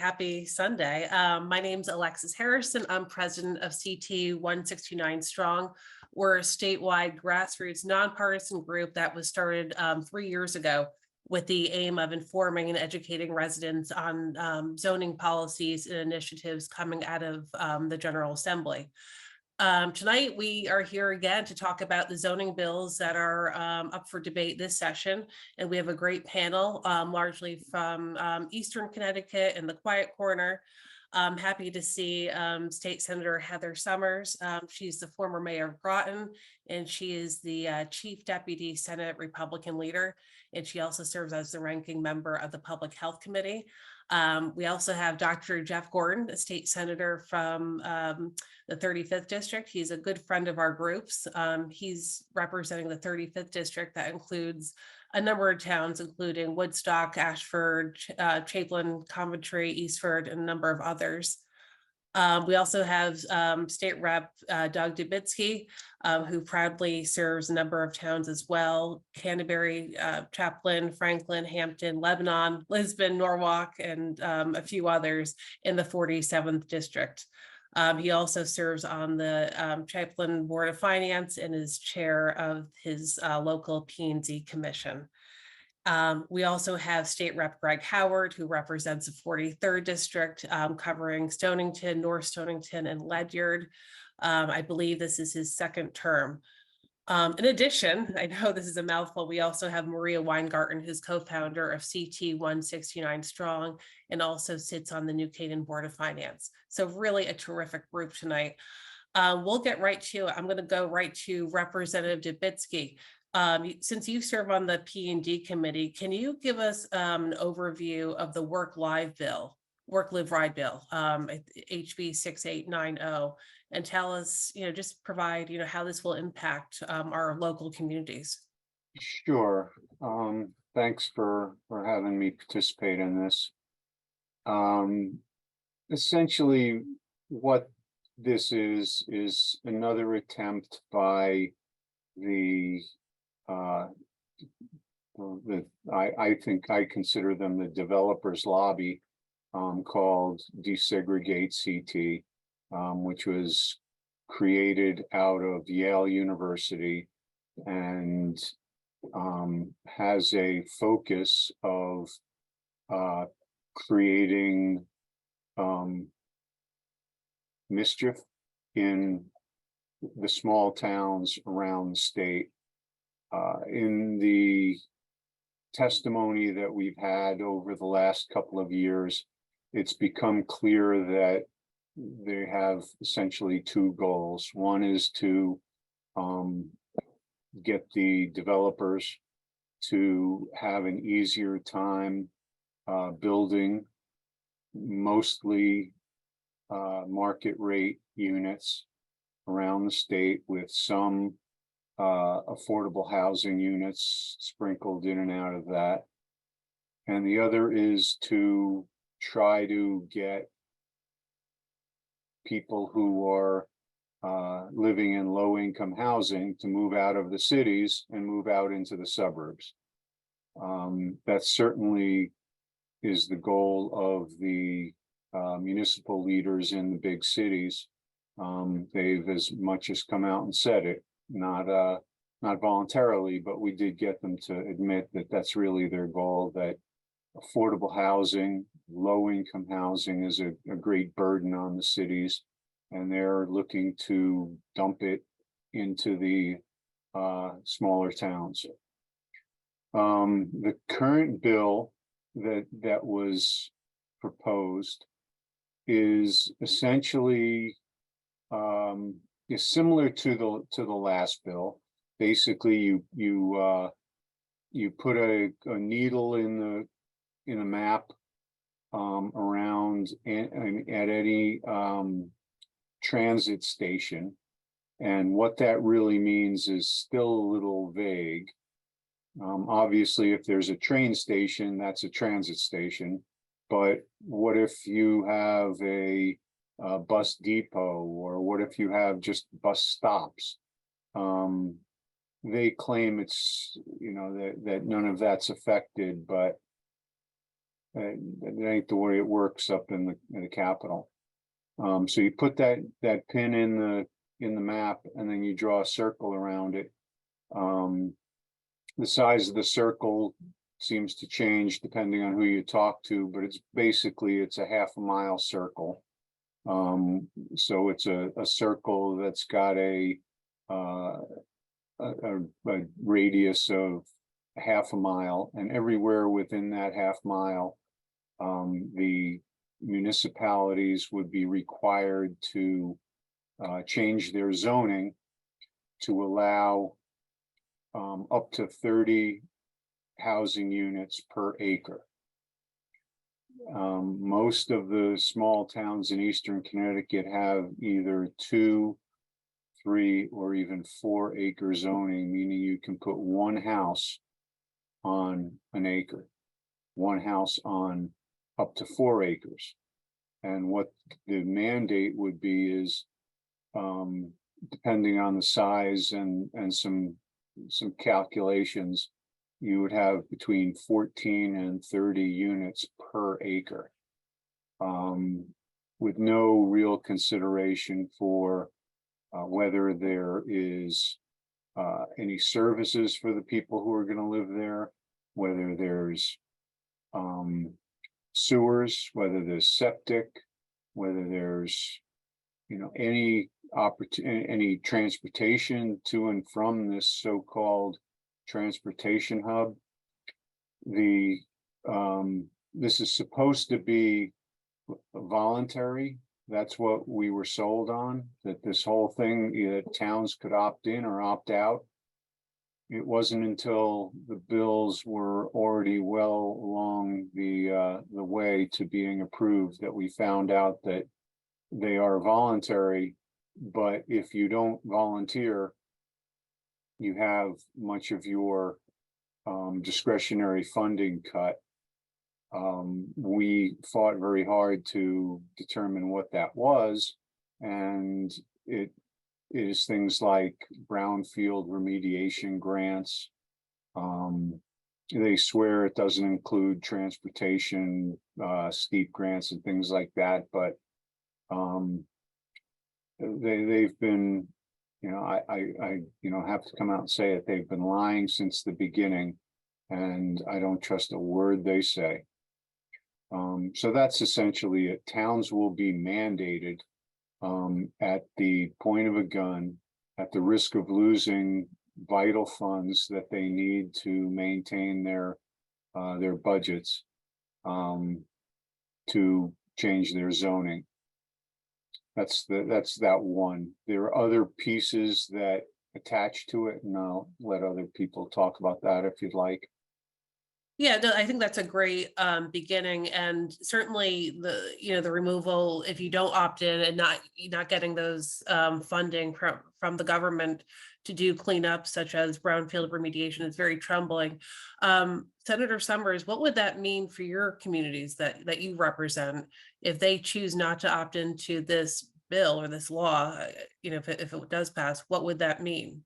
Happy Sunday. My name's Alexis Harrison. I'm president of CT169Strong. We're a statewide grassroots nonpartisan group that was started 3 years ago with the aim of informing and educating residents on zoning policies and initiatives coming out of the General Assembly. Tonight, we are here again to talk about the zoning bills that are up for debate this session. And we have a great panel, largely from Eastern Connecticut and the Quiet Corner. I'm happy to see State Senator Heather Summers. She's the former mayor of Groton, and she is the Chief Deputy Senate Republican leader. And she also serves as the ranking member of the Public Health Committee. We also have Dr. Jeff Gordon, a state senator from the 35th district. He's a good friend of our groups. He's representing the 35th district that includes a number of towns, including Woodstock, Ashford, Champlin, Coventry, Eastford, and a number of others. We also have State Rep Doug Dubitsky, who proudly serves a number of towns as well: Canterbury, Chaplin, Franklin, Hampton, Lebanon, Lisbon, Norwalk, and a few others in the 47th district. He also serves on the Chaplin Board of Finance and is chair of his local P&Z commission. We also have State Rep Greg Howard, who represents the 43rd district, covering Stonington, North Stonington, and Ledyard. I believe this is his second term. In addition, I know this is a mouthful, we also have Maria Weingarten, who's co-founder of CT169Strong and also sits on the New Canaan Board of Finance. So really a terrific group tonight. We'll get right to it. I'm going to go right to Representative Dubitsky. Since you serve on the P&D committee, can you give us an overview of the Work Live Bill, Work Live Ride Bill, HB 6890, and tell us, just provide, how this will impact our local communities? Sure. Thanks for having me participate in this. Essentially, what this is another attempt by I think I consider them the developers lobby, called Desegregate CT, which was created out of Yale University and has a focus of creating mischief in the small towns around the state. In the testimony that we've had over the last couple of years, it's become clear that they have essentially two goals. One is to get the developers to have an easier time building mostly market rate units around the state, with some affordable housing units sprinkled in and out of that. And the other is to try to get people who are living in low-income housing to move out of the cities and move out into the suburbs. That certainly is the goal of the municipal leaders in the big cities. They've as much as come out and said it, not voluntarily, but we did get them to admit that that's really their goal, that affordable housing, low-income housing is a great burden on the cities, and they're looking to dump it into the smaller towns. The current bill that was proposed is essentially is similar to the last bill. Basically, you put a needle in a map around at any transit station, and what that really means is still a little vague. Obviously, if there's a train station, that's a transit station. But what if you have a bus depot, or what if you have just bus stops? They claim it's, that none of that's affected, but That ain't the way it works up in the Capitol. So you put that pin in the map, and then you draw a circle around it. The size of the circle seems to change depending on who you talk to, but it's basically a half a mile circle. So it's a circle that's got a radius of half a mile, and everywhere within that half mile, the municipalities would be required to change their zoning to allow up to 30 housing units per acre. Most of the small towns in Eastern Connecticut have either 2, 3, or even 4 acre zoning, meaning you can put one house on an acre, one house on up to 4 acres. And what the mandate would be is, depending on the size and some calculations, you would have between 14 and 30 units per acre, with no real consideration for whether there is any services for the people who are going to live there, whether there's sewers, whether there's septic, whether there's any opportunity, any transportation to and from this so-called transportation hub. This is supposed to be voluntary. That's what we were sold on, that this whole thing, either towns could opt in or opt out. It wasn't until the bills were already well along the way to being approved that we found out that they are voluntary, but if you don't volunteer, you have much of your discretionary funding cut. We fought very hard to determine what that was, and it is things like brownfield remediation grants. They swear it doesn't include transportation, steep grants and things like that, but they've been, I have to come out and say it, they've been lying since the beginning, and I don't trust a word they say. So that's essentially it. Towns will be mandated at the point of a gun, at the risk of losing vital funds that they need to maintain their budgets, to change their zoning. That's that one. There are other pieces that attach to it, and I'll let other people talk about that if you'd like. Yeah, no, I think that's a great beginning, and certainly the removal, if you don't opt in and not getting those funding from the government to do cleanup such as brownfield remediation is very troubling. Senator Summers, what would that mean for your communities that you represent if they choose not to opt into this bill or this law? If it does pass, what would that mean?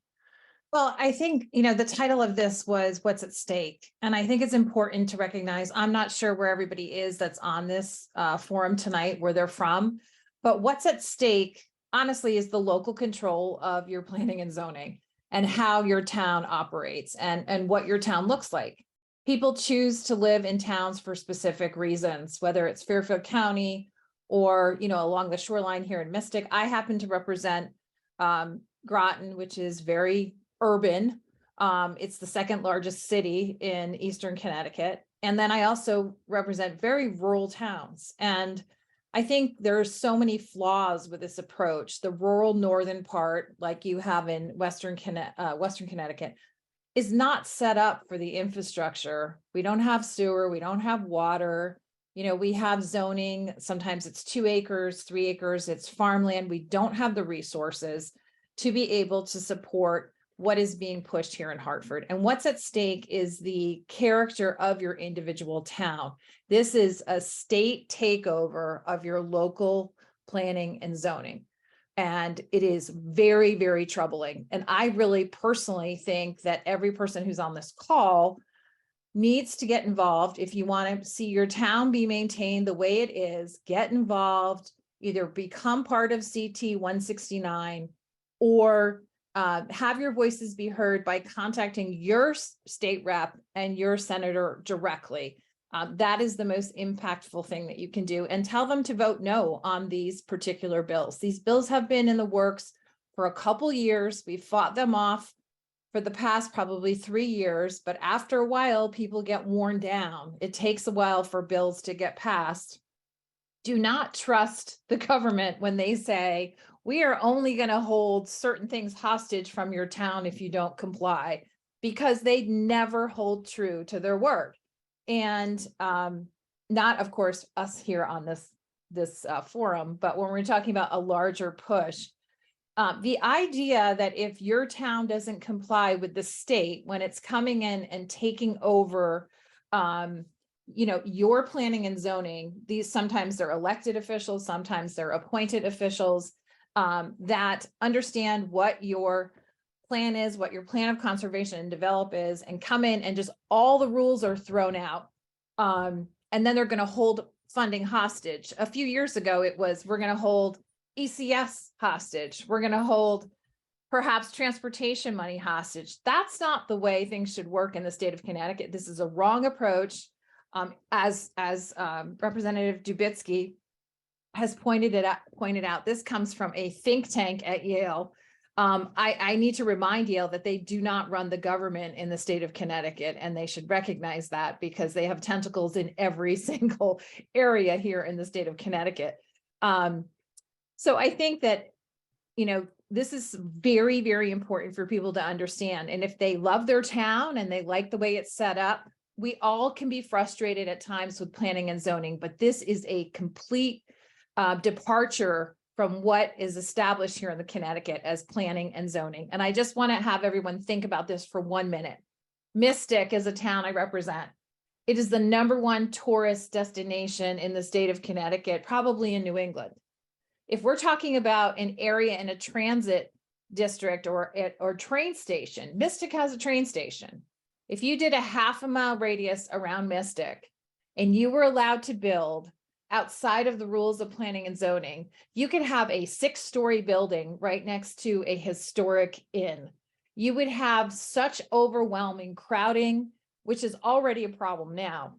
Well, I think, the title of this was What's at Stake. And I think it's important to recognize, I'm not sure where everybody is that's on this forum tonight, where they're from, but what's at stake, honestly, is the local control of your planning and zoning and how your town operates and what your town looks like. People choose to live in towns for specific reasons, whether it's Fairfield County or, along the shoreline here in Mystic. I happen to represent Groton, which is very urban. It's the second largest city in Eastern Connecticut. And then I also represent very rural towns. And I think there's so many flaws with this approach. The rural northern part, like you have in Western Connecticut, is not set up for the infrastructure. We don't have sewer, we don't have water. We have zoning. Sometimes it's 2 acres, 3 acres, it's farmland. We don't have the resources to be able to support what is being pushed here in Hartford. And what's at stake is the character of your individual town. This is a state takeover of your local planning and zoning. And it is very, very troubling. And I really personally think that every person who's on this call needs to get involved. If you want to see your town be maintained the way it is, get involved, either become part of CT 169 or have your voices be heard by contacting your state rep and your senator directly. That is the most impactful thing that you can do, and tell them to vote no on these particular bills. These bills have been in the works for a couple years. We fought them off for the past probably 3 years, but after a while, people get worn down. It takes a while for bills to get passed. Do not trust the government when they say, we are only going to hold certain things hostage from your town if you don't comply, because they never hold true to their word. And not, of course, us here on this forum, but when we're talking about a larger push, the idea that if your town doesn't comply with the state when it's coming in and taking over, your planning and zoning, these sometimes they're elected officials, sometimes they're appointed officials that understand what your plan is, what your plan of conservation and develop is, and come in and just all the rules are thrown out. And then they're going to hold funding hostage. A few years ago, it was, we're going to hold ECS hostage. We're going to hold perhaps transportation money hostage. That's not the way things should work in the state of Connecticut. This is a wrong approach. As Representative Dubitsky has pointed out, this comes from a think tank at Yale. I need to remind Yale that they do not run the government in the state of Connecticut, and they should recognize that, because they have tentacles in every single area here in the state of Connecticut. So I think that, this is very, very important for people to understand. And if they love their town and they like the way it's set up, we all can be frustrated at times with planning and zoning, but this is a complete departure from what is established here in the Connecticut as planning and zoning. And I just want to have everyone think about this for 1 minute. Mystic is a town I represent. It is the #1 tourist destination in the state of Connecticut, probably in New England. If we're talking about an area in a transit district or train station, Mystic has a train station. If you did a half-a-mile radius around Mystic and you were allowed to build outside of the rules of planning and zoning, you could have a 6-story building right next to a historic inn. You would have such overwhelming crowding, which is already a problem now.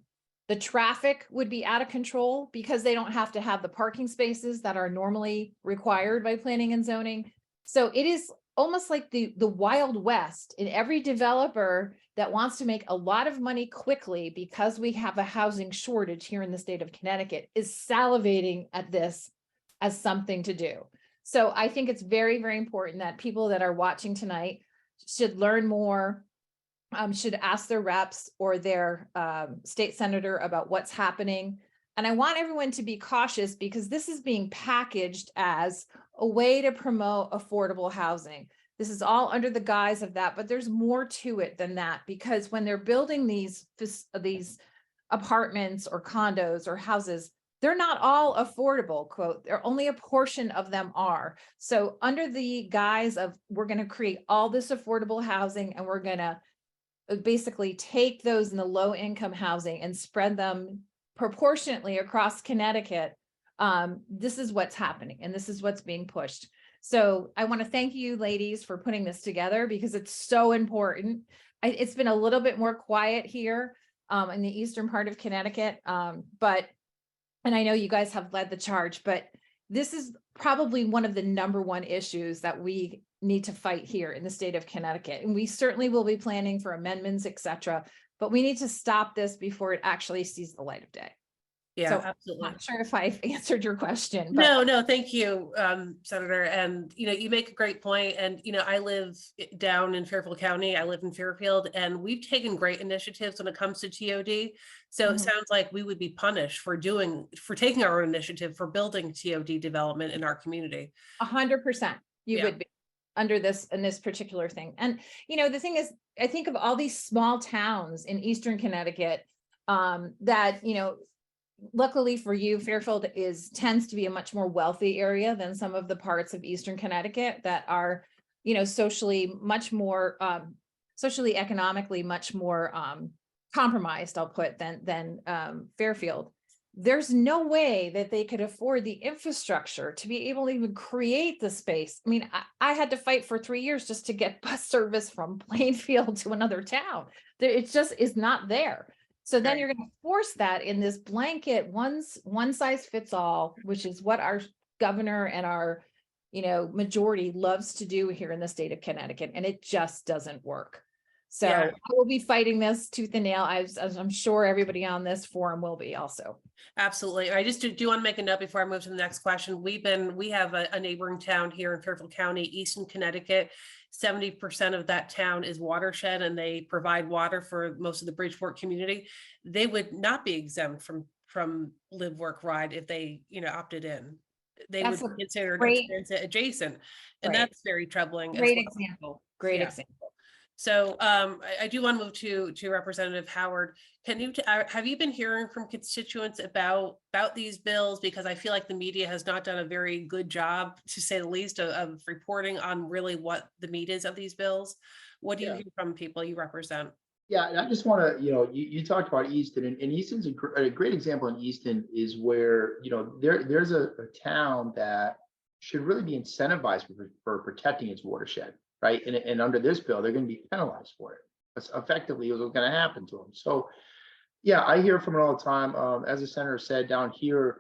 The traffic would be out of control because they don't have to have the parking spaces that are normally required by planning and zoning. So it is almost like the Wild West, and every developer that wants to make a lot of money quickly because we have a housing shortage here in the state of Connecticut is salivating at this as something to do. So I think it's very, very important that people that are watching tonight should learn more, should ask their reps or their state senator about what's happening. And I want everyone to be cautious, because this is being packaged as a way to promote affordable housing. This is all under the guise of that, but there's more to it than that, because when they're building these apartments or condos or houses, they're not all affordable, quote, they're only a portion of them are. So under the guise of, we're going to create all this affordable housing and we're going to basically take those in the low income housing and spread them proportionately across Connecticut. This is what's happening, and this is what's being pushed. So I want to thank you ladies for putting this together, because it's so important. It's been a little bit more quiet here in the eastern part of Connecticut, and I know you guys have led the charge, but this is probably one of the #1 issues that we need to fight here in the state of Connecticut. And we certainly will be planning for amendments, etc. But we need to stop this before it actually sees the light of day. Yeah, So absolutely. I'm not sure if I've answered your question. But No, thank you, Senator. And, you make a great point. And, I live down in Fairfield County. I live in Fairfield, and we've taken great initiatives when it comes to TOD. So it sounds like we would be punished for taking our own initiative for building TOD development in our community. 100%, you would be under this, in this particular thing. And, the thing is, I think of all these small towns in Eastern Connecticut that, luckily for you, Fairfield tends to be a much more wealthy area than some of the parts of Eastern Connecticut that are, socially much more, socially, economically much more compromised, I'll put, than Fairfield. There's no way that they could afford the infrastructure to be able to even create the space. I mean, I had to fight for 3 years just to get bus service from Plainfield to another town. It just is not there. So then Right. you're going to force that in this blanket one size fits all, which is what our governor and our, majority loves to do here in the state of Connecticut, and it just doesn't work. So Yeah. I will be fighting this tooth and nail, as I'm sure everybody on this forum will be also. Absolutely. I just do want to make a note before I move to the next question. We have a neighboring town here in Fairfield County, Easton, Connecticut. 70% of that town is watershed, and they provide water for most of the Bridgeport community. They would not be exempt from live, work, ride if they, opted in. They That's would a be considered great- transit adjacent, and Right. that's very troubling. as Great well. example. Great Yeah. example. So I do want to move to Representative Howard. Can you have you been hearing from constituents about these bills? Because I feel like the media has not done a very good job, to say the least, of reporting on really what the meat is of these bills. What do you hear from people you represent? Yeah, and I just want to, you talked about Easton, and Easton's a great example. In Easton is where, there's a town that should really be incentivized for protecting its watershed, right? And under this bill, they're going to be penalized for it. That's effectively what's going to happen to them. So, yeah, I hear from it all the time. As the senator said, down here,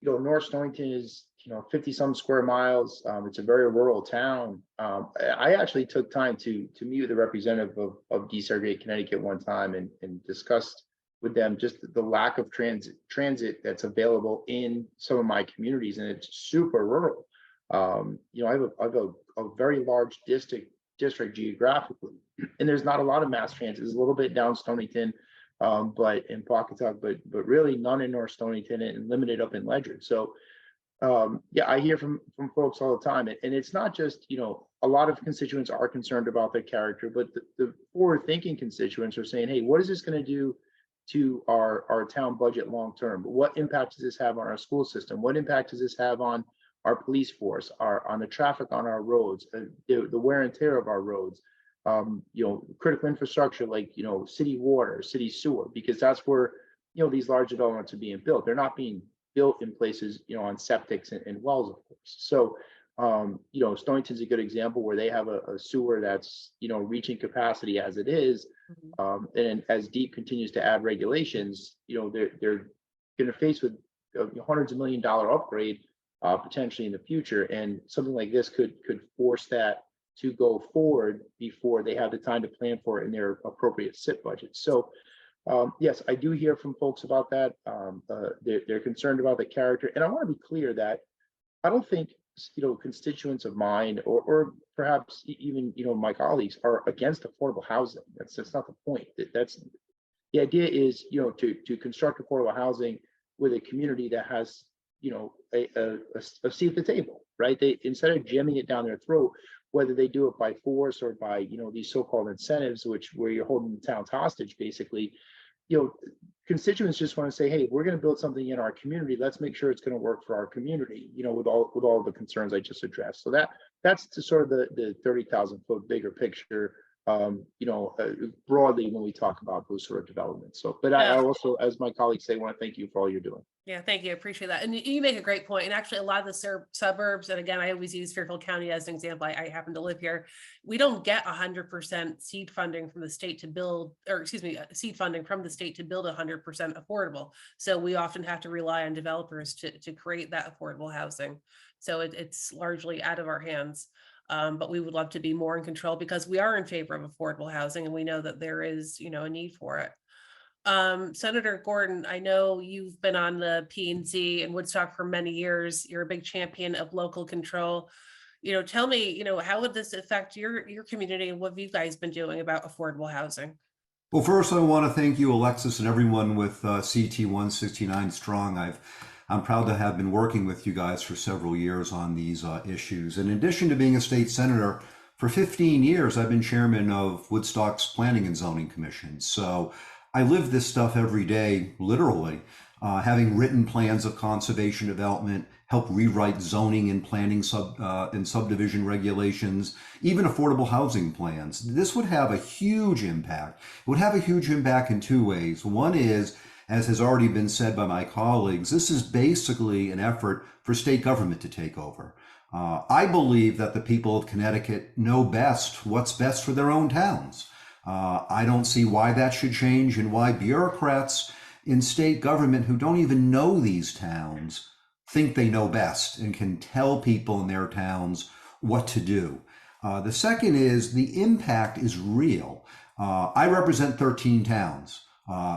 North Stonington is, 50 some square miles. It's a very rural town. I actually took time to meet with the representative of desegregated Connecticut one time and discussed with them just the lack of transit that's available in some of my communities, and it's super rural. I have a very large district geographically, and there's not a lot of mass transit. There's a little bit down Stonington, but in Pawcatuck, but really none in North Stonington, and limited up in Ledyard. So yeah, I hear from folks all the time, and it's not just, a lot of constituents are concerned about their character, but the forward-thinking constituents are saying, hey, what is this going to do to our town budget long term? What impact does this have on our school system? What impact does this have on our police force, on the traffic on our roads, the wear and tear of our roads, critical infrastructure like, city water, city sewer, because that's where, these large developments are being built. They're not being built in places, on septics and wells, of course. So, Stonington's a good example where they have a sewer that's, reaching capacity as it is. And as DEEP continues to add regulations, they're going to face with hundreds of $1 million upgrade potentially in the future. And something like this could force that to go forward before they have the time to plan for it in their appropriate SIP budget. So, yes, I do hear from folks about that. They're concerned about the character. And I want to be clear that I don't think, constituents of mine or perhaps even, my colleagues are against affordable housing. That's not the point. That's the idea is, to construct affordable housing with a community that has, a seat at the table, right? They, instead of jamming it down their throat, whether they do it by force or by, these so-called incentives, where you're holding the towns hostage, basically, constituents just want to say, hey, we're going to build something in our community. Let's make sure it's going to work for our community, with all the concerns I just addressed. So that's the sort of the 30,000 foot bigger picture, broadly when we talk about those sort of developments. So, but I also, as my colleagues say, want to thank you for all you're doing. Yeah, thank you. I appreciate that. And you make a great point. And actually, a lot of the suburbs, and again, I always use Fairfield County as an example. I happen to live here. We don't get 100% seed funding from the state to build, or excuse me, seed funding from the state to build 100% affordable. So we often have to rely on developers to create that affordable housing. So it's largely out of our hands. But we would love to be more in control, because we are in favor of affordable housing, and we know that there is, a need for it. Senator Gordon, I know you've been on the P&Z in Woodstock for many years. You're a big champion of local control. Tell me, how would this affect your community, and what have you guys been doing about affordable housing? Well, first, I want to thank you, Alexis, and everyone with CT169Strong. I'm proud to have been working with you guys for several years on these issues. In addition to being a state senator, for 15 years, I've been chairman of Woodstock's Planning and Zoning Commission. So I live this stuff every day, literally. having written plans of conservation development, help rewrite zoning and planning and subdivision regulations, even affordable housing plans. This would have a huge impact. It would have a huge impact in two ways. One is, as has already been said by my colleagues, this is basically an effort for state government to take over. I believe that the people of Connecticut know best what's best for their own towns. I don't see why that should change, and why bureaucrats in state government who don't even know these towns think they know best and can tell people in their towns what to do. The second is the impact is real. I represent 13 towns.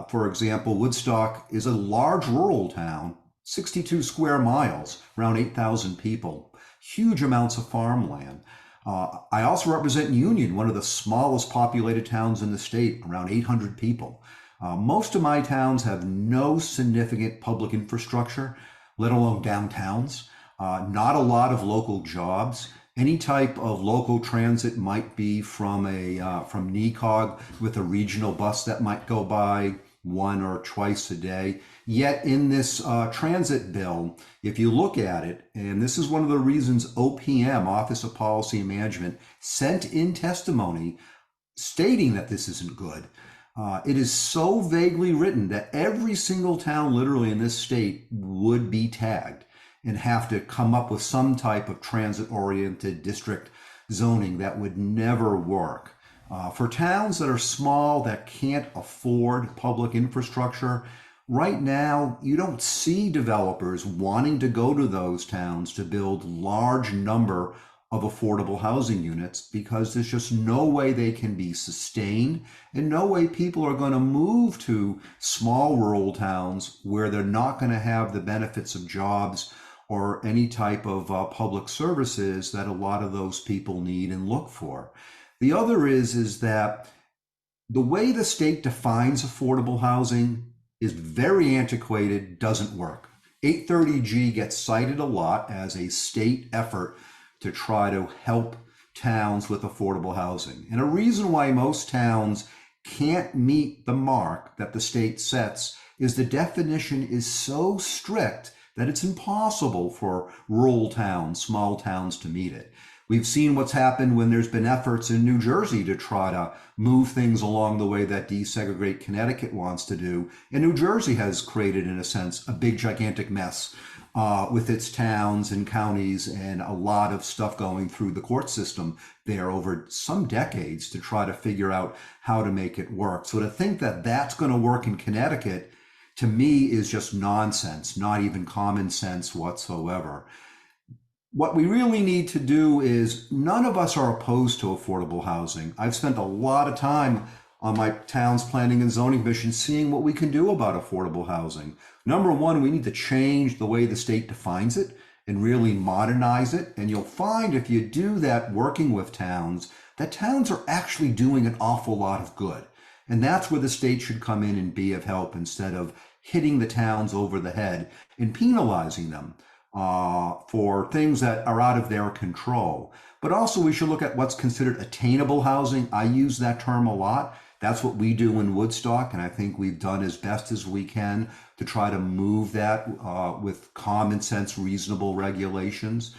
For example, Woodstock is a large rural town, 62 square miles, around 8,000 people, huge amounts of farmland. I also represent Union, one of the smallest populated towns in the state, around 800 people. Most of my towns have no significant public infrastructure, let alone downtowns, not a lot of local jobs. Any type of local transit might be from NECOG with a regional bus that might go by one or twice a day. Yet in this transit bill, if you look at it, and this is one of the reasons OPM, Office of Policy and Management, sent in testimony stating that this isn't good. It is so vaguely written that every single town literally in this state would be tagged and have to come up with some type of transit-oriented district zoning that would never work. For towns that are small, that can't afford public infrastructure, right now you don't see developers wanting to go to those towns to build large number of affordable housing units, because there's just no way they can be sustained, and no way people are going to move to small rural towns where they're not going to have the benefits of jobs or any type of public services that a lot of those people need and look for. The other is that the way the state defines affordable housing is very antiquated, doesn't work. 830G gets cited a lot as a state effort to try to help towns with affordable housing. And a reason why most towns can't meet the mark that the state sets is the definition is so strict that it's impossible for rural towns, small towns, to meet it. We've seen what's happened when there's been efforts in New Jersey to try to move things along the way that desegregate Connecticut wants to do. And New Jersey has created, in a sense, a big, gigantic mess with its towns and counties, and a lot of stuff going through the court system there over some decades to try to figure out how to make it work. So to think that that's going to work in Connecticut, to me, is just nonsense, not even common sense whatsoever. What we really need to do is, none of us are opposed to affordable housing. I've spent a lot of time on my town's planning and zoning commission seeing what we can do about affordable housing. Number one, we need to change the way the state defines it and really modernize it. And you'll find if you do that working with towns, that towns are actually doing an awful lot of good. And that's where the state should come in and be of help, instead of hitting the towns over the head and penalizing them for things that are out of their control. But also we should look at what's considered attainable housing. I use that term a lot. That's what we do in Woodstock, and I think we've done as best as we can to try to move that with common sense, reasonable regulations.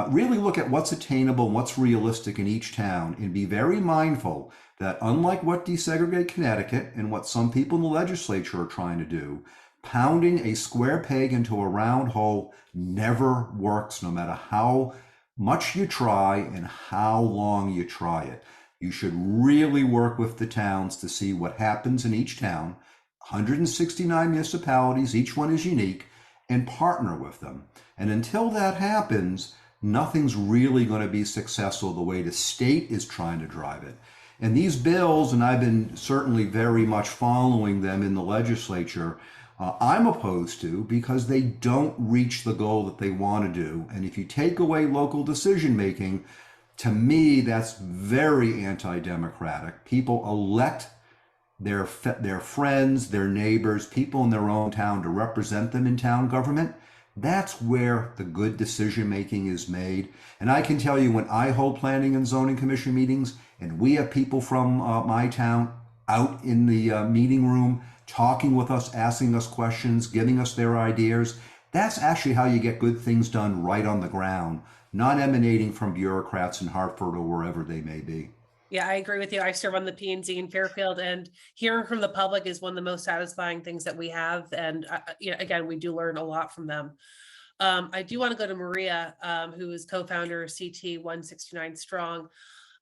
Really look at what's attainable, what's realistic in each town, and be very mindful that, unlike what desegregate Connecticut and what some people in the legislature are trying to do, pounding a square peg into a round hole never works, no matter how much you try and how long you try it. You should really work with the towns to see what happens in each town. 169 municipalities, each one is unique, and partner with them. And until that happens, nothing's really going to be successful the way the state is trying to drive it. And these bills, and I've been certainly very much following them in the legislature, I'm opposed to, because they don't reach the goal that they want to do. And if you take away local decision making, to me, that's very anti-democratic. People elect their friends, their neighbors, people in their own town to represent them in town government. That's where the good decision making is made. And I can tell you, when I hold planning and zoning commission meetings, and we have people from my town out in the meeting room, talking with us, asking us questions, giving us their ideas. That's actually how you get good things done right on the ground, not emanating from bureaucrats in Hartford or wherever they may be. Yeah, I agree with you. I serve on the P&Z in Fairfield, and hearing from the public is one of the most satisfying things that we have. And again, we do learn a lot from them. I do want to go to Maria, who is co-founder of CT169Strong.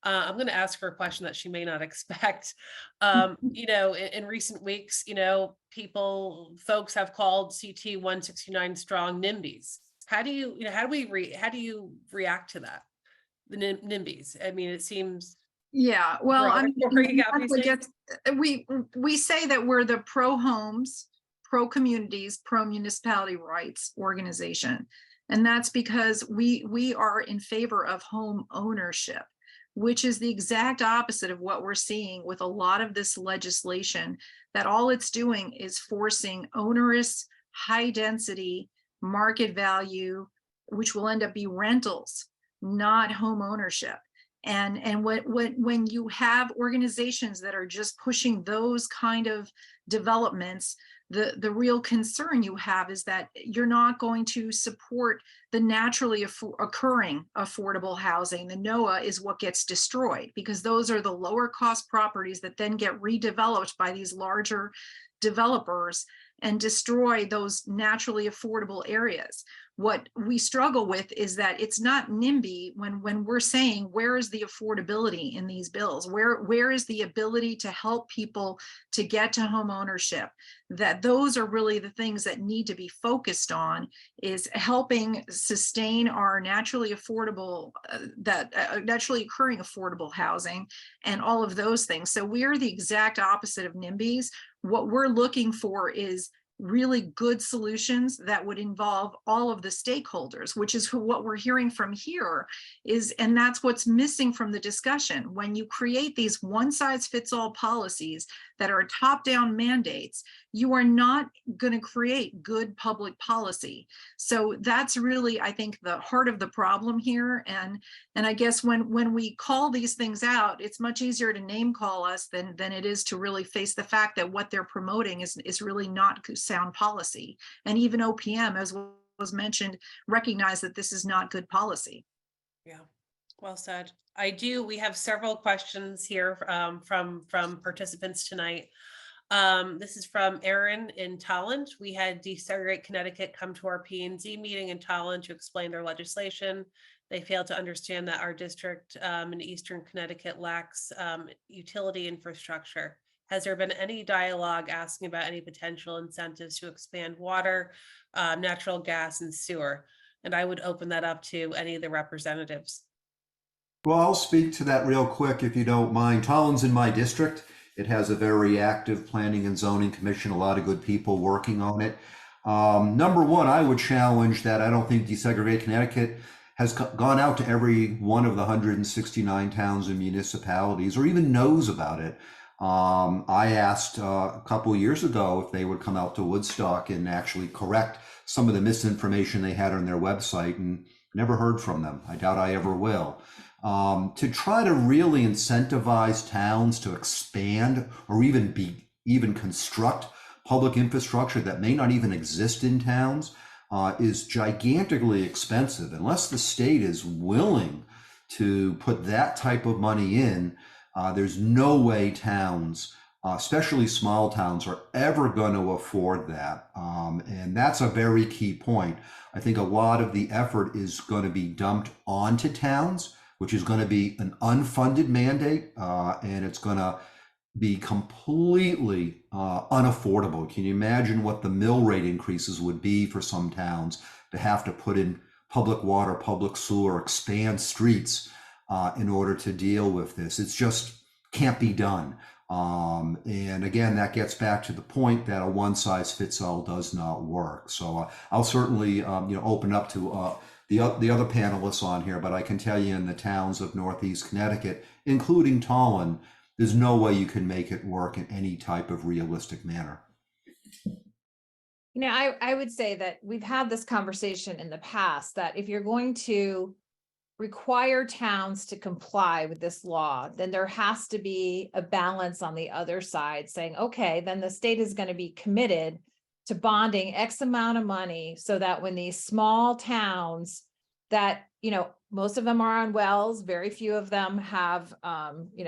I'm going to ask her a question that she may not expect. In recent weeks, folks have called CT169Strong NIMBYs. How do you react to that? The NIMBYs. I mean, it seems. Yeah, well, I mean, obviously. we say that we're the pro homes, pro communities, pro municipality rights organization. And that's because we are in favor of home ownership, which is the exact opposite of what we're seeing with a lot of this legislation, that all it's doing is forcing onerous, high density, market value, which will end up be rentals, not home ownership. And when you have organizations that are just pushing those kind of developments, the real concern you have is that you're not going to support the naturally occurring affordable housing. The NOAA is what gets destroyed, because those are the lower cost properties that then get redeveloped by these larger developers and destroy those naturally affordable areas. What we struggle with is that it's not NIMBY when we're saying, where is the affordability in these bills? Where is the ability to help people to get to home ownership? That those are really the things that need to be focused on, is helping sustain our naturally affordable, naturally occurring affordable housing and all of those things. So we are the exact opposite of NIMBYs. What we're looking for is really good solutions that would involve all of the stakeholders, which is what we're hearing from here is, and that's what's missing from the discussion. When you create these one-size-fits-all policies that are top-down mandates, you are not going to create good public policy. So that's really, I think, the heart of the problem here. And I guess when we call these things out, it's much easier to name call us than it is to really face the fact that what they're promoting is really not sound policy. And even OPM, as was mentioned, recognize that this is not good policy. Yeah, well said. We have several questions here from participants tonight. This is from Aaron in Tolland. We had Desegregate Connecticut come to our P&Z meeting in Tolland to explain their legislation. They failed to understand that our district in Eastern Connecticut lacks utility infrastructure. Has there been any dialogue asking about any potential incentives to expand water, natural gas, and sewer? And I would open that up to any of the representatives. Well, I'll speak to that real quick if you don't mind. Tolland's in my district. It has a very active planning and zoning commission, a lot of good people working on it. Number one, I would challenge that I don't think Desegregate Connecticut has gone out to every one of the 169 towns and municipalities or even knows about it. I asked a couple of years ago if they would come out to Woodstock and actually correct some of the misinformation they had on their website, and never heard from them. I doubt I ever will. To try to really incentivize towns to expand or even construct public infrastructure that may not even exist in towns is gigantically expensive. Unless the state is willing to put that type of money in, there's no way towns, especially small towns, are ever going to afford that. And that's a very key point. I think a lot of the effort is going to be dumped onto towns, which is going to be an unfunded mandate, and it's going to be completely unaffordable. Can you imagine what the mill rate increases would be for some towns to have to put in public water, public sewer, expand streets in order to deal with this? It's just can't be done. And again, that gets back to the point that a one-size-fits-all does not work. So I'll certainly open up to the other panelists on here, but I can tell you in the towns of Northeast Connecticut, including Tolland, there's no way you can make it work in any type of realistic manner. I would say that we've had this conversation in the past, that if you're going to require towns to comply with this law, then there has to be a balance on the other side saying, okay, then the state is going to be committed to bonding X amount of money so that when these small towns that, most of them are on wells, very few of them have,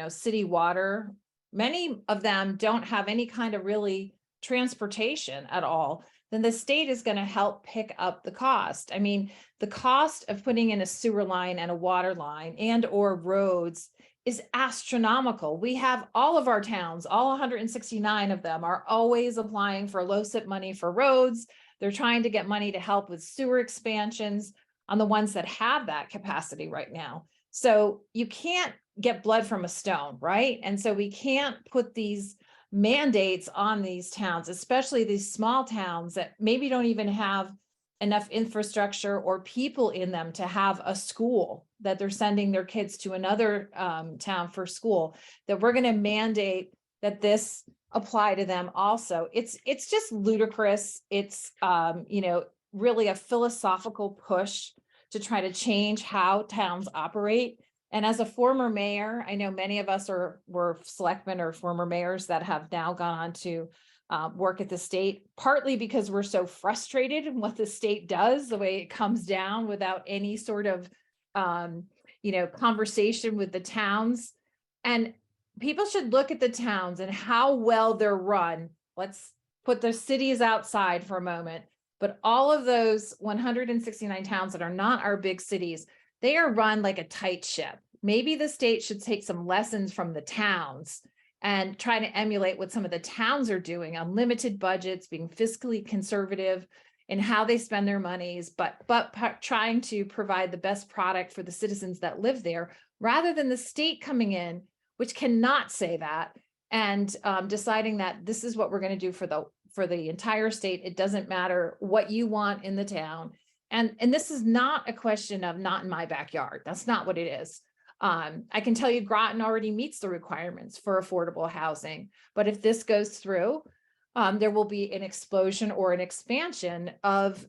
city water. Many of them don't have any kind of really transportation at all. Then the state is going to help pick up the cost. I mean, the cost of putting in a sewer line and a water line and or roads is astronomical. We have all of our towns, all 169 of them are always applying for LoCIP money for roads. They're trying to get money to help with sewer expansions on the ones that have that capacity right now. So you can't get blood from a stone, right? And so we can't put these mandates on these towns, especially these small towns that maybe don't even have enough infrastructure or people in them to have a school that they're sending their kids to another town for school, that we're going to mandate that this apply to them also. It's just ludicrous. It's really a philosophical push to try to change how towns operate. And as a former mayor, I know many of us were selectmen or former mayors that have now gone on to work at the state, partly because we're so frustrated in what the state does, the way it comes down without any sort of, conversation with the towns. And people should look at the towns and how well they're run. Let's put the cities outside for a moment, but all of those 169 towns that are not our big cities, they are run like a tight ship. Maybe the state should take some lessons from the towns and try to emulate what some of the towns are doing on limited budgets, being fiscally conservative in how they spend their monies, but trying to provide the best product for the citizens that live there, rather than the state coming in, which cannot say that, and deciding that this is what we're going to do for the entire state. It doesn't matter what you want in the town. And this is not a question of not in my backyard. That's not what it is. I can tell you Groton already meets the requirements for affordable housing, but if this goes through, there will be an explosion or an expansion of,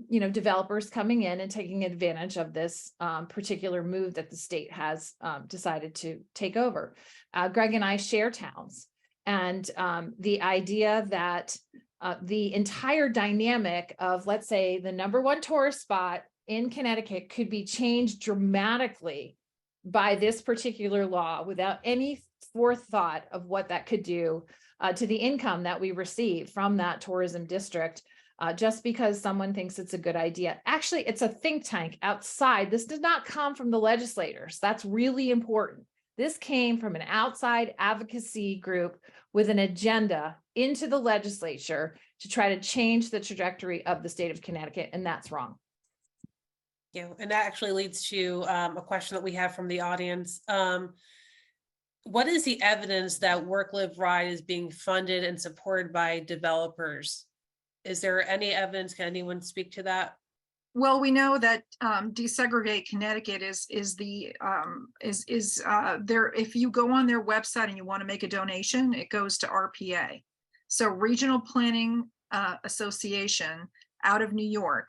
developers coming in and taking advantage of this particular move that the state has decided to take over. Greg and I share towns, and the idea that the entire dynamic of, let's say, the #1 tourist spot in Connecticut could be changed dramatically by this particular law without any forethought of what that could do to the income that we receive from that tourism district, just because someone thinks it's a good idea. Actually, it's a think tank outside. This did not come from the legislators. That's really important. This came from an outside advocacy group with an agenda into the legislature to try to change the trajectory of the state of Connecticut, and that's wrong. Yeah, and that actually leads to a question that we have from the audience. What is the evidence that Work, Live, Ride is being funded and supported by developers? Is there any evidence? Can anyone speak to that? Well, we know that Desegregate Connecticut is there. If you go on their website and you want to make a donation, it goes to RPA. So Regional Planning Association out of New York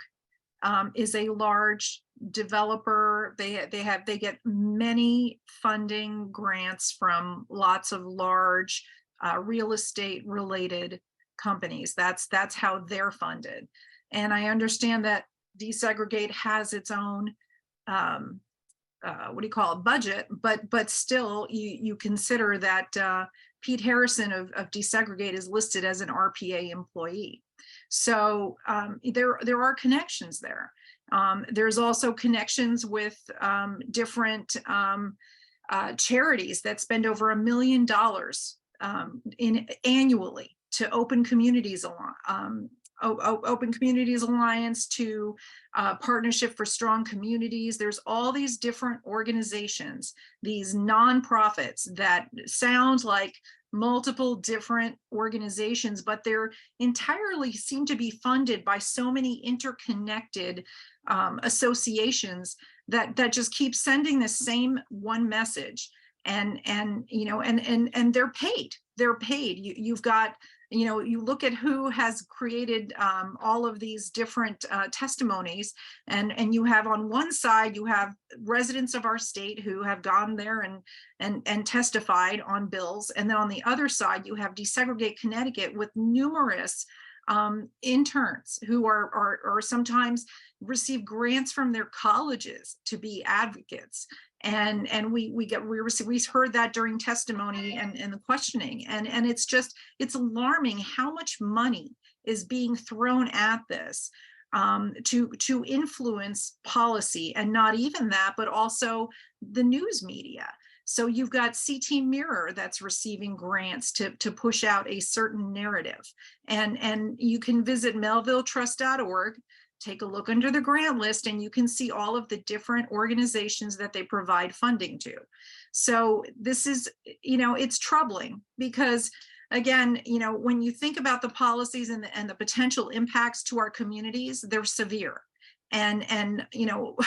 is a large developer. They get many funding grants from lots of large real estate related companies. That's how they're funded. And I understand that Desegregate has its own budget, but still you consider that Pete Harrison of Desegregate is listed as an RPA employee. So there are connections there. There's also connections with different charities that spend over $1 million annually to Open Communities Alliance, to Partnership for Strong Communities. There's all these different organizations, these nonprofits that sound like multiple different organizations, but they're entirely seem to be funded by so many interconnected associations that just keep sending the same one message. And they're paid. You've got you know, you look at who has created all of these different testimonies, and you have on one side, you have residents of our state who have gone there and testified on bills. And then on the other side, you have Desegregate Connecticut with numerous interns who are sometimes receive grants from their colleges to be advocates. And we heard that during testimony and the questioning, and it's alarming how much money is being thrown at this to influence policy, and not even that, but also the news media. So you've got CT Mirror that's receiving grants to push out a certain narrative, and you can visit melvilletrust.org. Take a look under the grant list, and you can see all of the different organizations that they provide funding to. So this is, you know, it's troubling because, again, you know, when you think about the policies and the potential impacts to our communities, they're severe. And you know,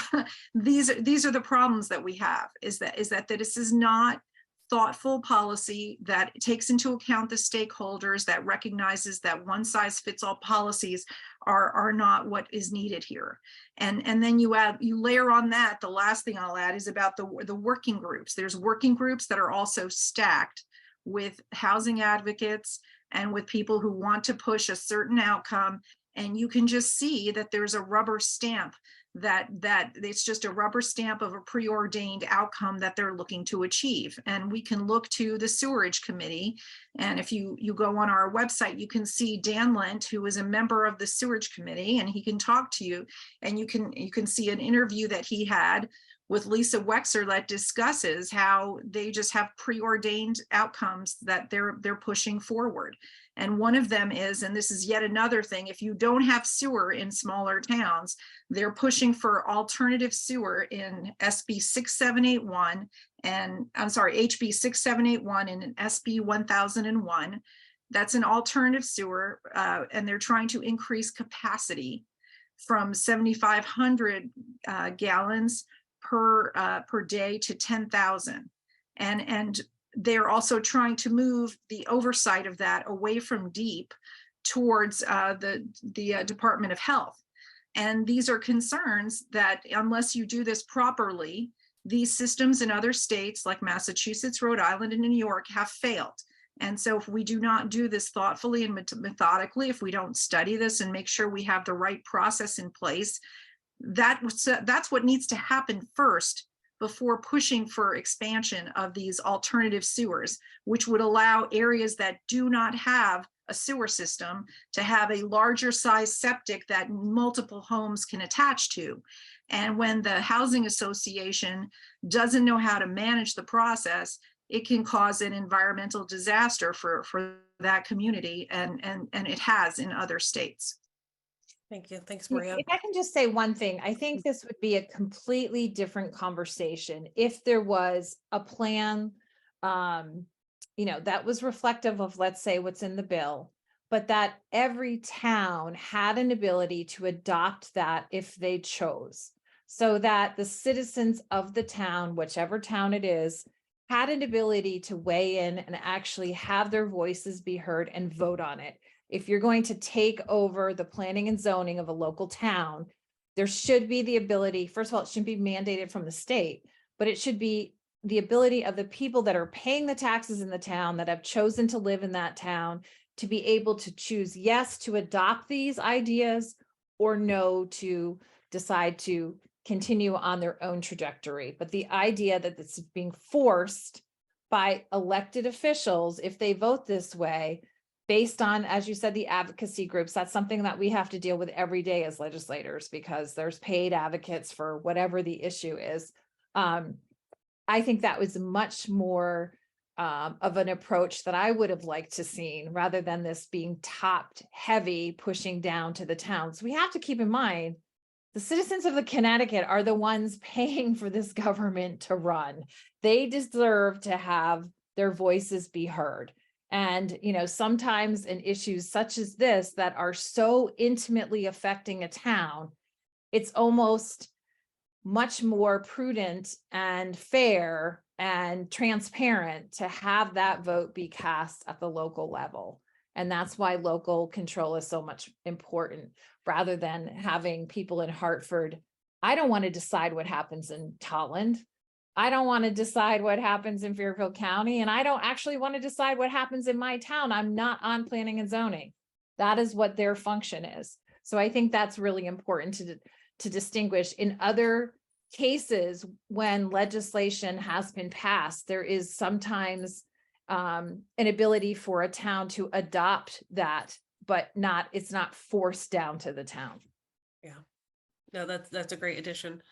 these are the problems that we have, is that this is not thoughtful policy that takes into account the stakeholders, that recognizes that one size fits all policies are not what is needed here. And then you layer on that, the last thing I'll add is about the working groups. There's working groups that are also stacked with housing advocates and with people who want to push a certain outcome. And you can just see that there's a rubber stamp, that it's just a rubber stamp of a preordained outcome that they're looking to achieve. And we can look to the Sewerage Committee. And if you go on our website, you can see Dan Lent, who is a member of the Sewerage Committee, and he can talk to you, and you can see an interview that he had with Lisa Wexer that discusses how they just have preordained outcomes that they're pushing forward. And one of them is, and this is yet another thing, if you don't have sewer in smaller towns, they're pushing for alternative sewer in SB 6781, and I'm sorry, HB 6781 and in SB 1001. That's an alternative sewer, and they're trying to increase capacity from 7,500 gallons per day to 10,000. And they're also trying to move the oversight of that away from DEEP towards the Department of Health. And these are concerns that unless you do this properly, these systems in other states like Massachusetts, Rhode Island, and New York have failed. And so if we do not do this thoughtfully and methodically, if we don't study this and make sure we have the right process in place, that's what needs to happen first before pushing for expansion of these alternative sewers, which would allow areas that do not have a sewer system to have a larger size septic that multiple homes can attach to. And when the housing association doesn't know how to manage the process, it can cause an environmental disaster for that community, and it has in other states. Thank you. Thanks, Maria. If I can just say one thing, I think this would be a completely different conversation if there was a plan, you know, that was reflective of, let's say, what's in the bill, but that every town had an ability to adopt that if they chose, so that the citizens of the town, whichever town it is, had an ability to weigh in and actually have their voices be heard and vote on it. If you're going to take over the planning and zoning of a local town, there should be the ability, first of all, it shouldn't be mandated from the state, but it should be the ability of the people that are paying the taxes in the town, that have chosen to live in that town, to be able to choose yes to adopt these ideas, or no to decide to continue on their own trajectory. But the idea that this is being forced by elected officials, if they vote this way, based on, as you said, the advocacy groups, that's something that we have to deal with every day as legislators, because there's paid advocates for whatever the issue is. I think that was much more of an approach that I would have liked to seen, rather than this being topped heavy, pushing down to the towns. We have to keep in mind, the citizens of the Connecticut are the ones paying for this government to run. They deserve to have their voices be heard. And, you know, sometimes in issues such as this that are so intimately affecting a town, it's almost much more prudent and fair and transparent to have that vote be cast at the local level. And that's why local control is so much important, rather than having people in Hartford. I don't want to decide what happens in Tolland. I don't want to decide what happens in Fairfield County, and I don't actually want to decide what happens in my town. I'm not on planning and zoning. That is what their function is. So I think that's really important to distinguish. In other cases, when legislation has been passed, there is sometimes an ability for a town to adopt that, but it's not forced down to the town. No, that's a great addition.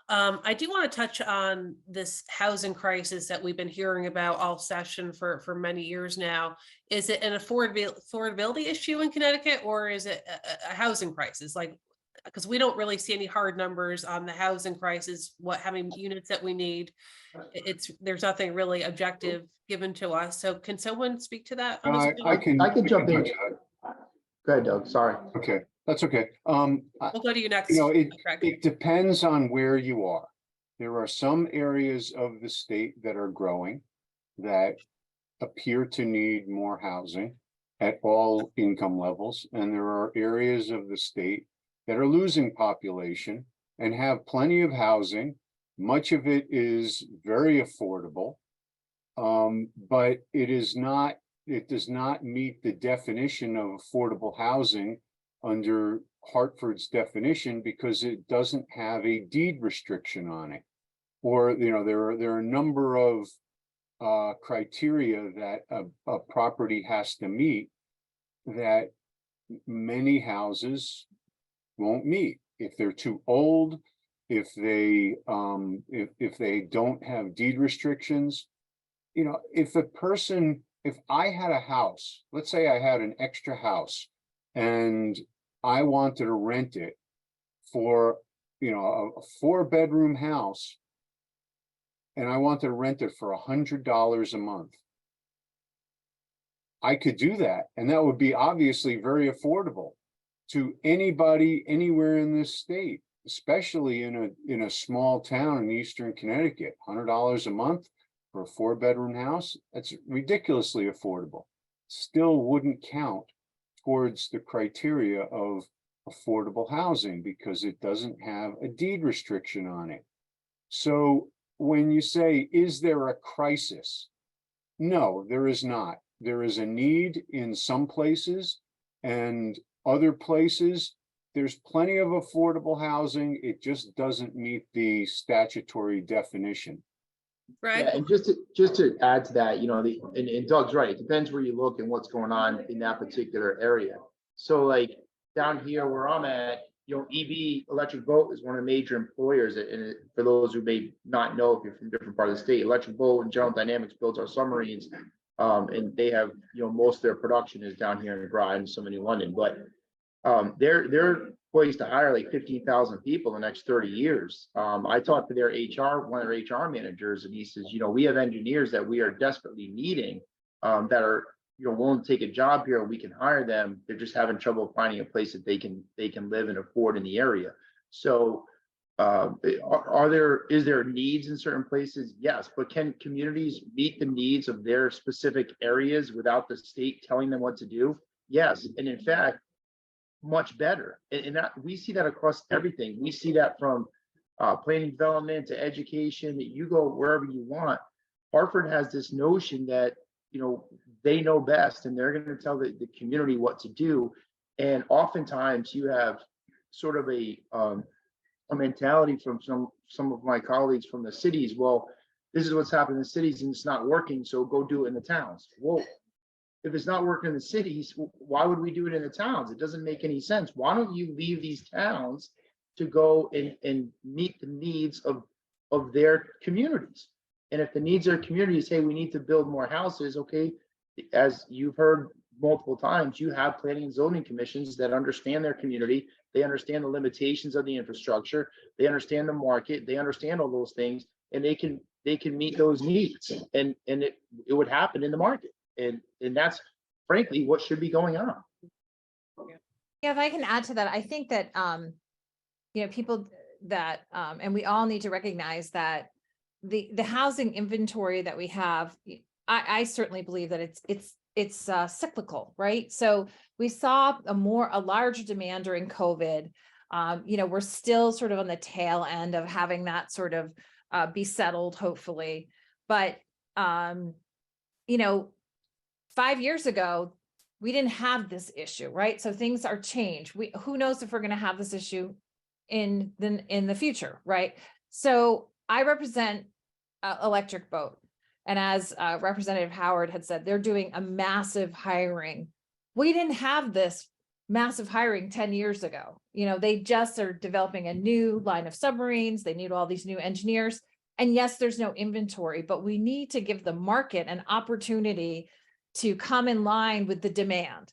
I do want to touch on this housing crisis that we've been hearing about all session for many years now. Is it an affordability issue in Connecticut, or is it a housing crisis? Like, because we don't really see any hard numbers on the housing crisis, how many units that we need. There's nothing really objective given to us. So can someone speak to that? I can jump in. touch that. Go ahead, Doug, sorry. Okay, that's okay. We'll go to you next. It depends on where you are. There are some areas of the state that are growing that appear to need more housing at all income levels. And there are areas of the state that are losing population and have plenty of housing. Much of it is very affordable, but it does not meet the definition of affordable housing under Hartford's definition, because it doesn't have a deed restriction on it. Or, there are a number of criteria that a property has to meet that many houses won't meet. If they're too old, if they don't have deed restrictions. If I had a house, let's say I had an extra house and I wanted to rent it for, a 4-bedroom house, and I wanted to rent it for $100 a month, I could do that. And that would be obviously very affordable to anybody anywhere in this state, especially in a small town in Eastern Connecticut. $100 a month for a 4-bedroom house, that's ridiculously affordable. Still wouldn't count towards the criteria of affordable housing because it doesn't have a deed restriction on it. So when you say, is there a crisis? No, there is not. There is a need in some places, and other places there's plenty of affordable housing. It just doesn't meet the statutory definition. Right. Yeah, and just to add to that, and Doug's right. It depends where you look and what's going on in that particular area. So like down here where I'm at, EV, Electric Boat, is one of the major employers. And for those who may not know, if you're from a different part of the state, Electric Boat and General Dynamics builds our submarines. And they have, most of their production is down here in the Grind and some in New London. But they're poised to hire like 15,000 people in the next 30 years. I talked to their one of their HR managers, and he says, we have engineers that we are desperately needing that are, willing to take a job here. We can hire them. They're just having trouble finding a place that they can live and afford in the area. So is there needs in certain places? Yes, but can communities meet the needs of their specific areas without the state telling them what to do? Yes, and in fact, much better. And that, we see that across everything. We see that from planning development to education. That you go wherever you want. Hartford has this notion that they know best, and they're going to tell the community what to do. And oftentimes you have sort of a mentality from some of my colleagues from the cities. Well, this is what's happening in the cities and it's not working, so go do it in the towns. Well, if it's not working in the cities, why would we do it in the towns? It doesn't make any sense. Why don't you leave these towns to go and meet the needs of their communities? And if the needs of their communities, hey, we need to build more houses, okay, as you've heard multiple times, you have planning and zoning commissions that understand their community. They understand the limitations of the infrastructure. They understand the market. They understand all those things, and they can meet those needs. And it would happen in the market. And that's frankly what should be going on. Yeah, if I can add to that, I think that people that and we all need to recognize that the housing inventory that we have, I certainly believe that cyclical, right? So we saw a larger demand during COVID. We're still sort of on the tail end of having that sort of be settled, hopefully. But 5 years ago, we didn't have this issue, right? So things are changed. Who knows if we're going to have this issue in the future, right? So I represent Electric Boat, and as Representative Howard had said, they're doing a massive hiring. We didn't have this massive hiring 10 years ago. They just are developing a new line of submarines. They need all these new engineers. And yes, there's no inventory, but we need to give the market an opportunity to come in line with the demand.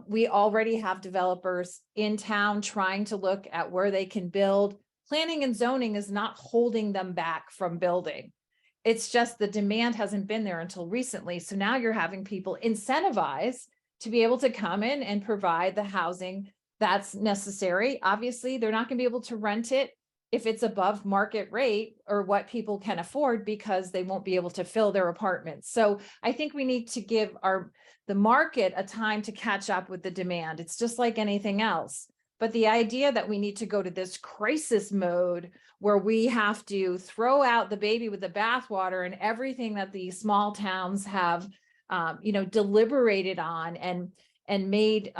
We already have developers in town trying to look at where they can build. Planning and zoning is not holding them back from building. It's just the demand hasn't been there until recently. So now you're having people incentivized to be able to come in and provide the housing that's necessary. Obviously, they're not going to be able to rent it if it's above market rate or what people can afford, because they won't be able to fill their apartments. So I think we need to give the market a time to catch up with the demand. It's just like anything else. But the idea that we need to go to this crisis mode where we have to throw out the baby with the bathwater and everything that these small towns have, deliberated on and made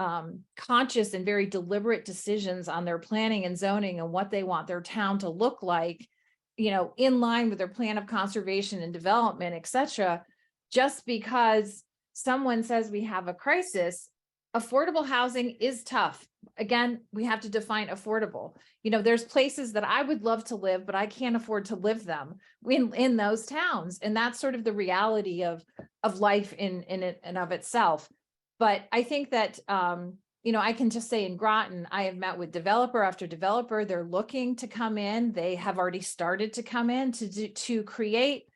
conscious and very deliberate decisions on their planning and zoning and what they want their town to look like, in line with their plan of conservation and development, et cetera. Just because someone says we have a crisis, affordable housing is tough. Again, we have to define affordable. There's places that I would love to live, but I can't afford to live them in those towns. And that's sort of the reality of life in it and of itself. But I think that, I can just say in Groton, I have met with developer after developer. They're looking to come in. They have already started to come in to create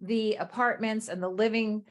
the apartments and the living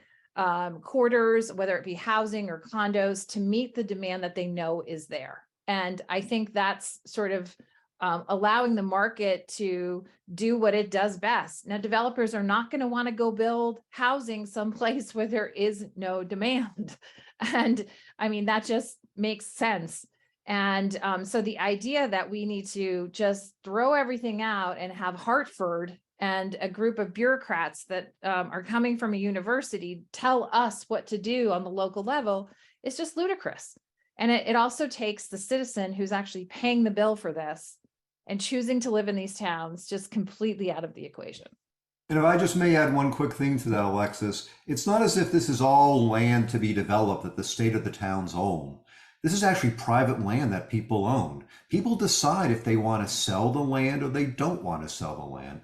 quarters, whether it be housing or condos, to meet the demand that they know is there. And I think that's sort of allowing the market to do what it does best. Now, developers are not going to want to go build housing someplace where there is no demand. And I mean, that just makes sense. And so the idea that we need to just throw everything out and have Hartford and a group of bureaucrats that are coming from a university tell us what to do on the local level is just ludicrous. And it also takes the citizen who's actually paying the bill for this and choosing to live in these towns just completely out of the equation. And if I just may add one quick thing to that, Alexis, it's not as if this is all land to be developed that the state or the towns own. This is actually private land that people own. People decide if they want to sell the land or they don't want to sell the land.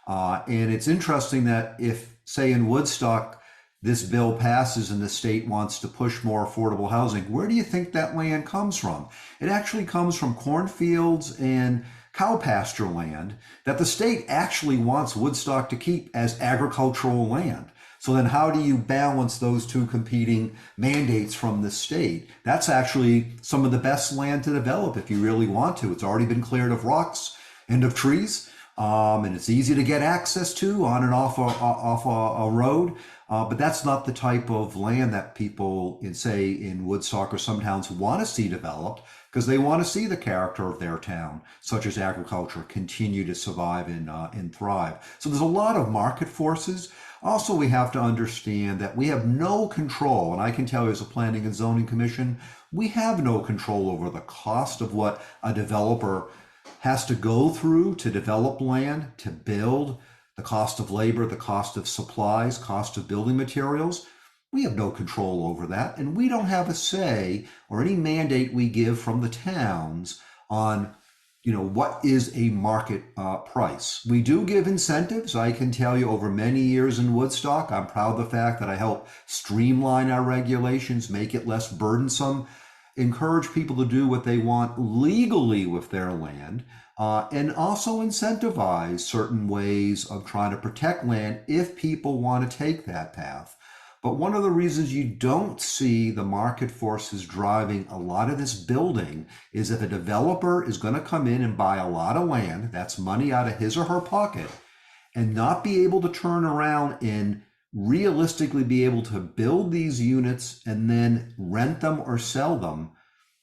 And it's interesting that if, say, in Woodstock, this bill passes and the state wants to push more affordable housing, where do you think that land comes from? It actually comes from cornfields and cow pasture land that the state actually wants Woodstock to keep as agricultural land. So then how do you balance those two competing mandates from the state? That's actually some of the best land to develop if you really want to. It's already been cleared of rocks and of trees. And it's easy to get access to on and off a road. But that's not the type of land that people in Woodstock or some towns want to see developed, because they want to see the character of their town, such as agriculture, continue to survive and thrive. So there's a lot of market forces. Also, we have to understand that we have no control, and I can tell you as a planning and zoning commission, we have no control over the cost of what a developer has to go through to develop land, to build, the cost of labor, the cost of supplies, cost of building materials. We have no control over that, and we don't have a say or any mandate we give from the towns on, what is a market price. We do give incentives. I can tell you over many years in Woodstock, I'm proud of the fact that I help streamline our regulations, make it less burdensome, encourage people to do what they want legally with their land, and also incentivize certain ways of trying to protect land if people want to take that path. But one of the reasons you don't see the market forces driving a lot of this building is if a developer is going to come in and buy a lot of land, that's money out of his or her pocket, and not be able to turn around and realistically be able to build these units and then rent them or sell them,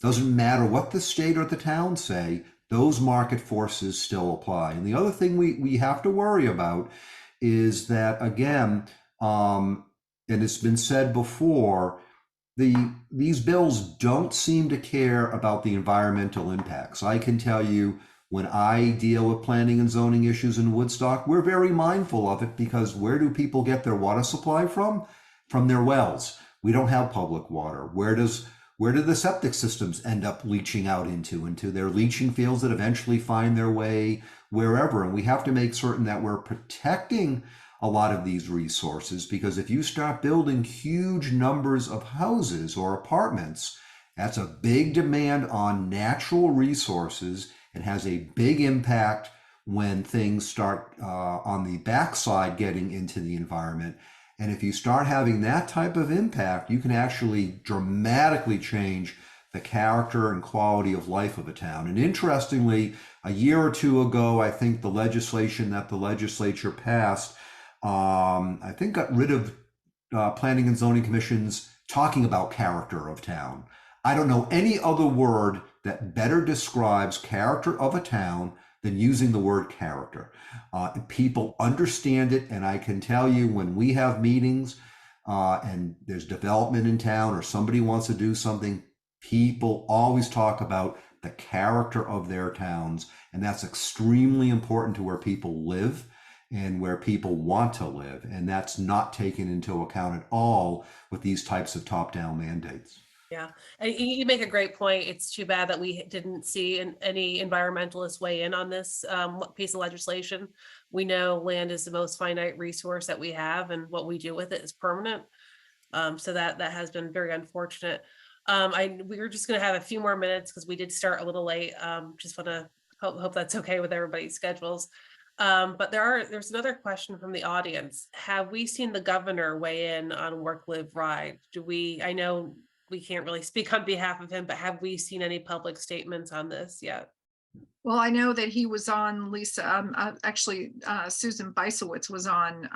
doesn't matter what the state or the town say, those market forces still apply. And the other thing we have to worry about is that, again, and it's been said before, these bills don't seem to care about the environmental impacts. I can tell you, when I deal with planning and zoning issues in Woodstock, we're very mindful of it, because where do people get their water supply from? From their wells. We don't have public water. Where do the septic systems end up leaching out into? Into their leaching fields that eventually find their way wherever. And we have to make certain that we're protecting a lot of these resources, because if you start building huge numbers of houses or apartments, that's a big demand on natural resources. It has a big impact when things start on the backside getting into the environment. And if you start having that type of impact, you can actually dramatically change the character and quality of life of a town. And interestingly, a year or two ago, I think the legislation that the legislature passed, I think got rid of planning and zoning commissions talking about character of town. I don't know any other word that better describes character of a town than using the word character. People understand it, and I can tell you, when we have meetings and there's development in town or somebody wants to do something, people always talk about the character of their towns, and that's extremely important to where people live and where people want to live, and that's not taken into account at all with these types of top-down mandates. Yeah, and you make a great point. It's too bad that we didn't see any environmentalists weigh in on this piece of legislation. We know land is the most finite resource that we have, and what we do with it is permanent. So that has been very unfortunate. We were just going to have a few more minutes because we did start a little late. Just want to hope that's okay with everybody's schedules. But there's another question from the audience. Have we seen the governor weigh in on work, live, ride? I know we can't really speak on behalf of him, but have we seen any public statements on this yet? Well, I know that he was on Lisa, Susan Beisowitz was on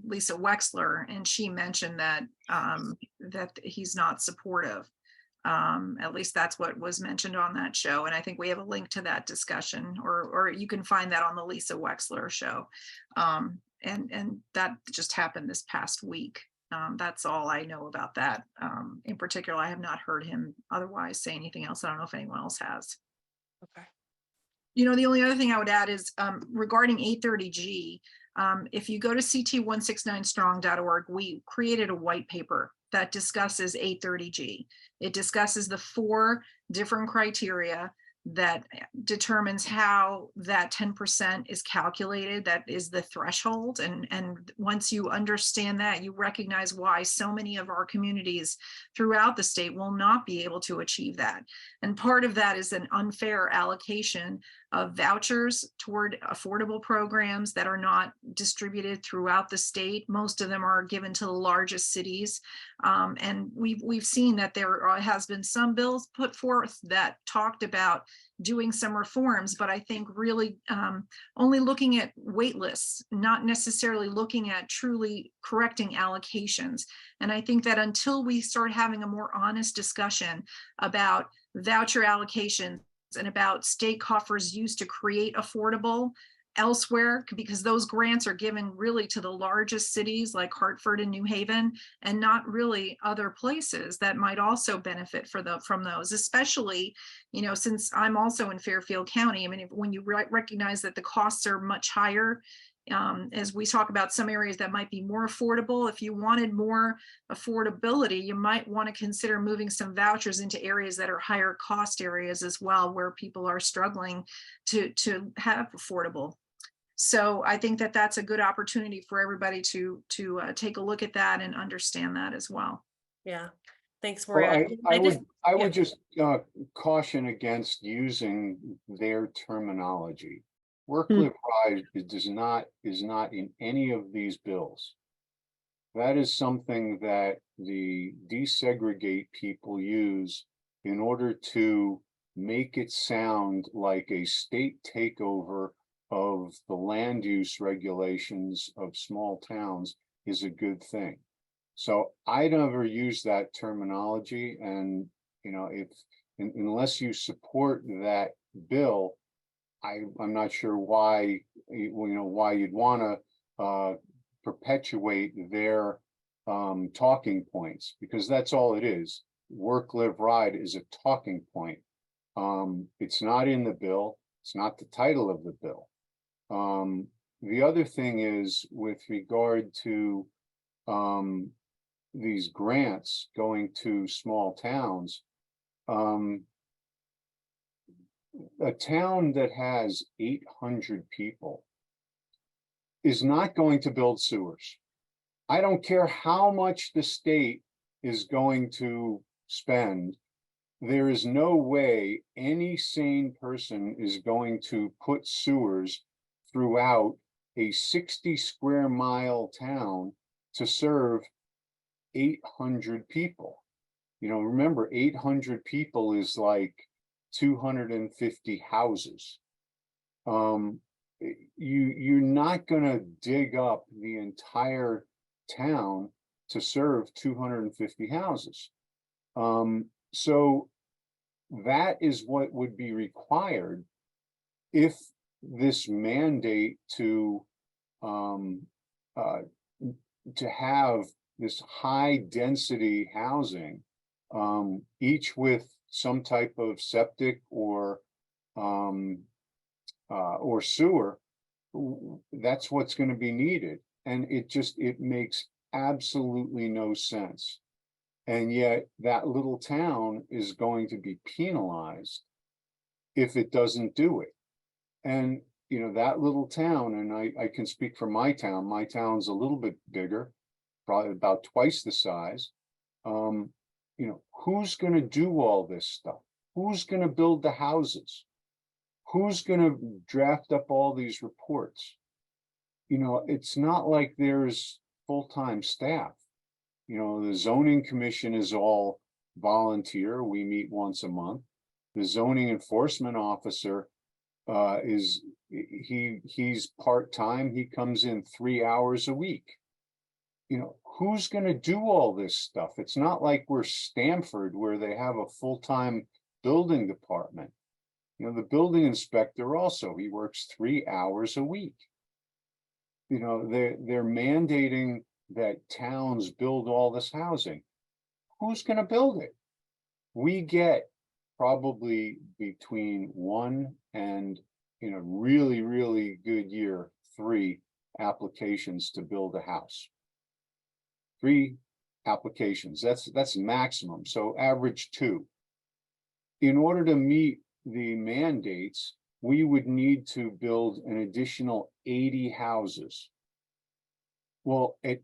Lisa Wexler, and she mentioned that that he's not supportive. At least that's what was mentioned on that show. And I think we have a link to that discussion, or you can find that on the Lisa Wexler show. And that just happened this past week. That's all I know about that. In particular, I have not heard him otherwise say anything else. I don't know if anyone else has. Okay. You know, the only other thing I would add is regarding 830G, if you go to CT169Strong.org, we created a white paper that discusses 830G. It discusses the 4 different criteria that determines how that 10% is calculated. That is the threshold. And once you understand that, you recognize why so many of our communities throughout the state will not be able to achieve that. And part of that is an unfair allocation of vouchers toward affordable programs that are not distributed throughout the state. Most of them are given to the largest cities. And we've seen that there has been some bills put forth that talked about doing some reforms, but I think really only looking at wait lists, not necessarily looking at truly correcting allocations. And I think that until we start having a more honest discussion about voucher allocations and about state coffers used to create affordable elsewhere, because those grants are given really to the largest cities like Hartford and New Haven, and not really other places that might also benefit from those, especially, you know, since I'm also in Fairfield County. I mean, when you recognize that the costs are much higher, as we talk about some areas that might be more affordable, if you wanted more affordability, you might want to consider moving some vouchers into areas that are higher cost areas as well, where people are struggling to have affordable. So I think that that's a good opportunity for everybody to take a look at that and understand that as well. Yeah, thanks, Well, Maria. I would just caution against using their terminology. Work, live, ride is not in any of these bills. That is something that the desegregate people use in order to make it sound like a state takeover of the land use regulations of small towns. is a good thing. So I never use that terminology, and if unless you support that bill, I'm not sure why why you'd want to perpetuate their talking points, because that's all it is. Work, live, ride is a talking point. It's not in the bill. It's not the title of the bill. The other thing is with regard to these grants going to small towns. A town that has 800 people is not going to build sewers. I don't care how much the state is going to spend. There is no way any sane person is going to put sewers throughout a 60 square mile town to serve 800 people. Remember, 800 people is like 250 houses. You're not going to dig up the entire town to serve 250 houses. So that is what would be required if this mandate to have this high density housing, each with some type of septic or sewer, that's what's going to be needed. And it makes absolutely no sense. And yet that little town is going to be penalized if it doesn't do it. And that little town, and I can speak for my town's a little bit bigger, probably about twice the size. Who's going to do all this stuff? Who's going to build the houses? Who's going to draft up all these reports? It's not like there's full-time staff. The zoning commission is all volunteer. We meet once a month. The zoning enforcement officer he's part-time. He comes in 3 hours a week. Who's going to do all this stuff? It's not like we're Stanford where they have a full-time building department. The building inspector also, he works 3 hours a week. They're mandating that towns build all this housing. Who's going to build it? We get probably between 1 and, really, really good year, 3 applications to build a house. 3 applications, that's maximum. So average 2. In order to meet the mandates, we would need to build an additional 80 houses. Well, and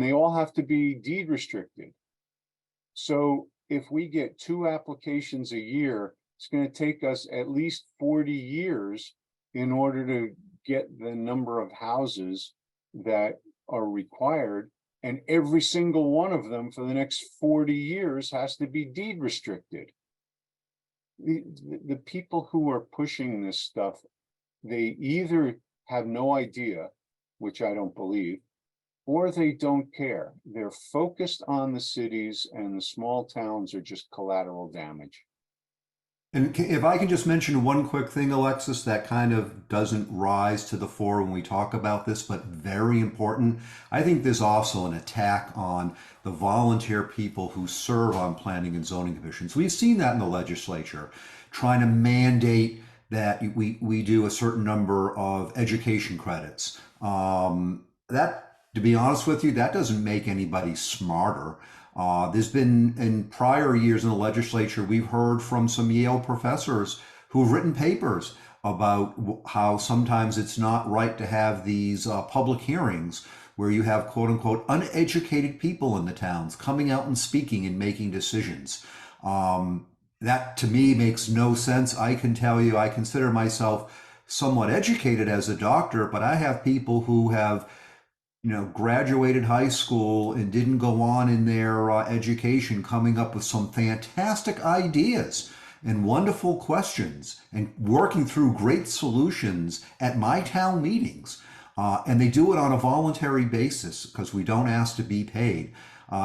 they all have to be deed restricted. So if we get 2 applications a year, it's going to take us at least 40 years in order to get the number of houses that are required. And every single one of them for the next 40 years has to be deed restricted. The people who are pushing this stuff, they either have no idea, which I don't believe, or they don't care. They're focused on the cities, and the small towns are just collateral damage. And if I can just mention one quick thing, Alexis, that kind of doesn't rise to the fore when we talk about this, but very important. I think there's also an attack on the volunteer people who serve on planning and zoning commissions. We've seen that in the legislature, trying to mandate that we do a certain number of education credits. That, to be honest with you, that doesn't make anybody smarter. There's been, in prior years in the legislature, we've heard from some Yale professors who've written papers about how sometimes it's not right to have these public hearings where you have quote unquote uneducated people in the towns coming out and speaking and making decisions. That to me makes no sense. I can tell you, I consider myself somewhat educated as a doctor, but I have people who have graduated high school and didn't go on in their education coming up with some fantastic ideas and wonderful questions and working through great solutions at my town meetings. And they do it on a voluntary basis because we don't ask to be paid.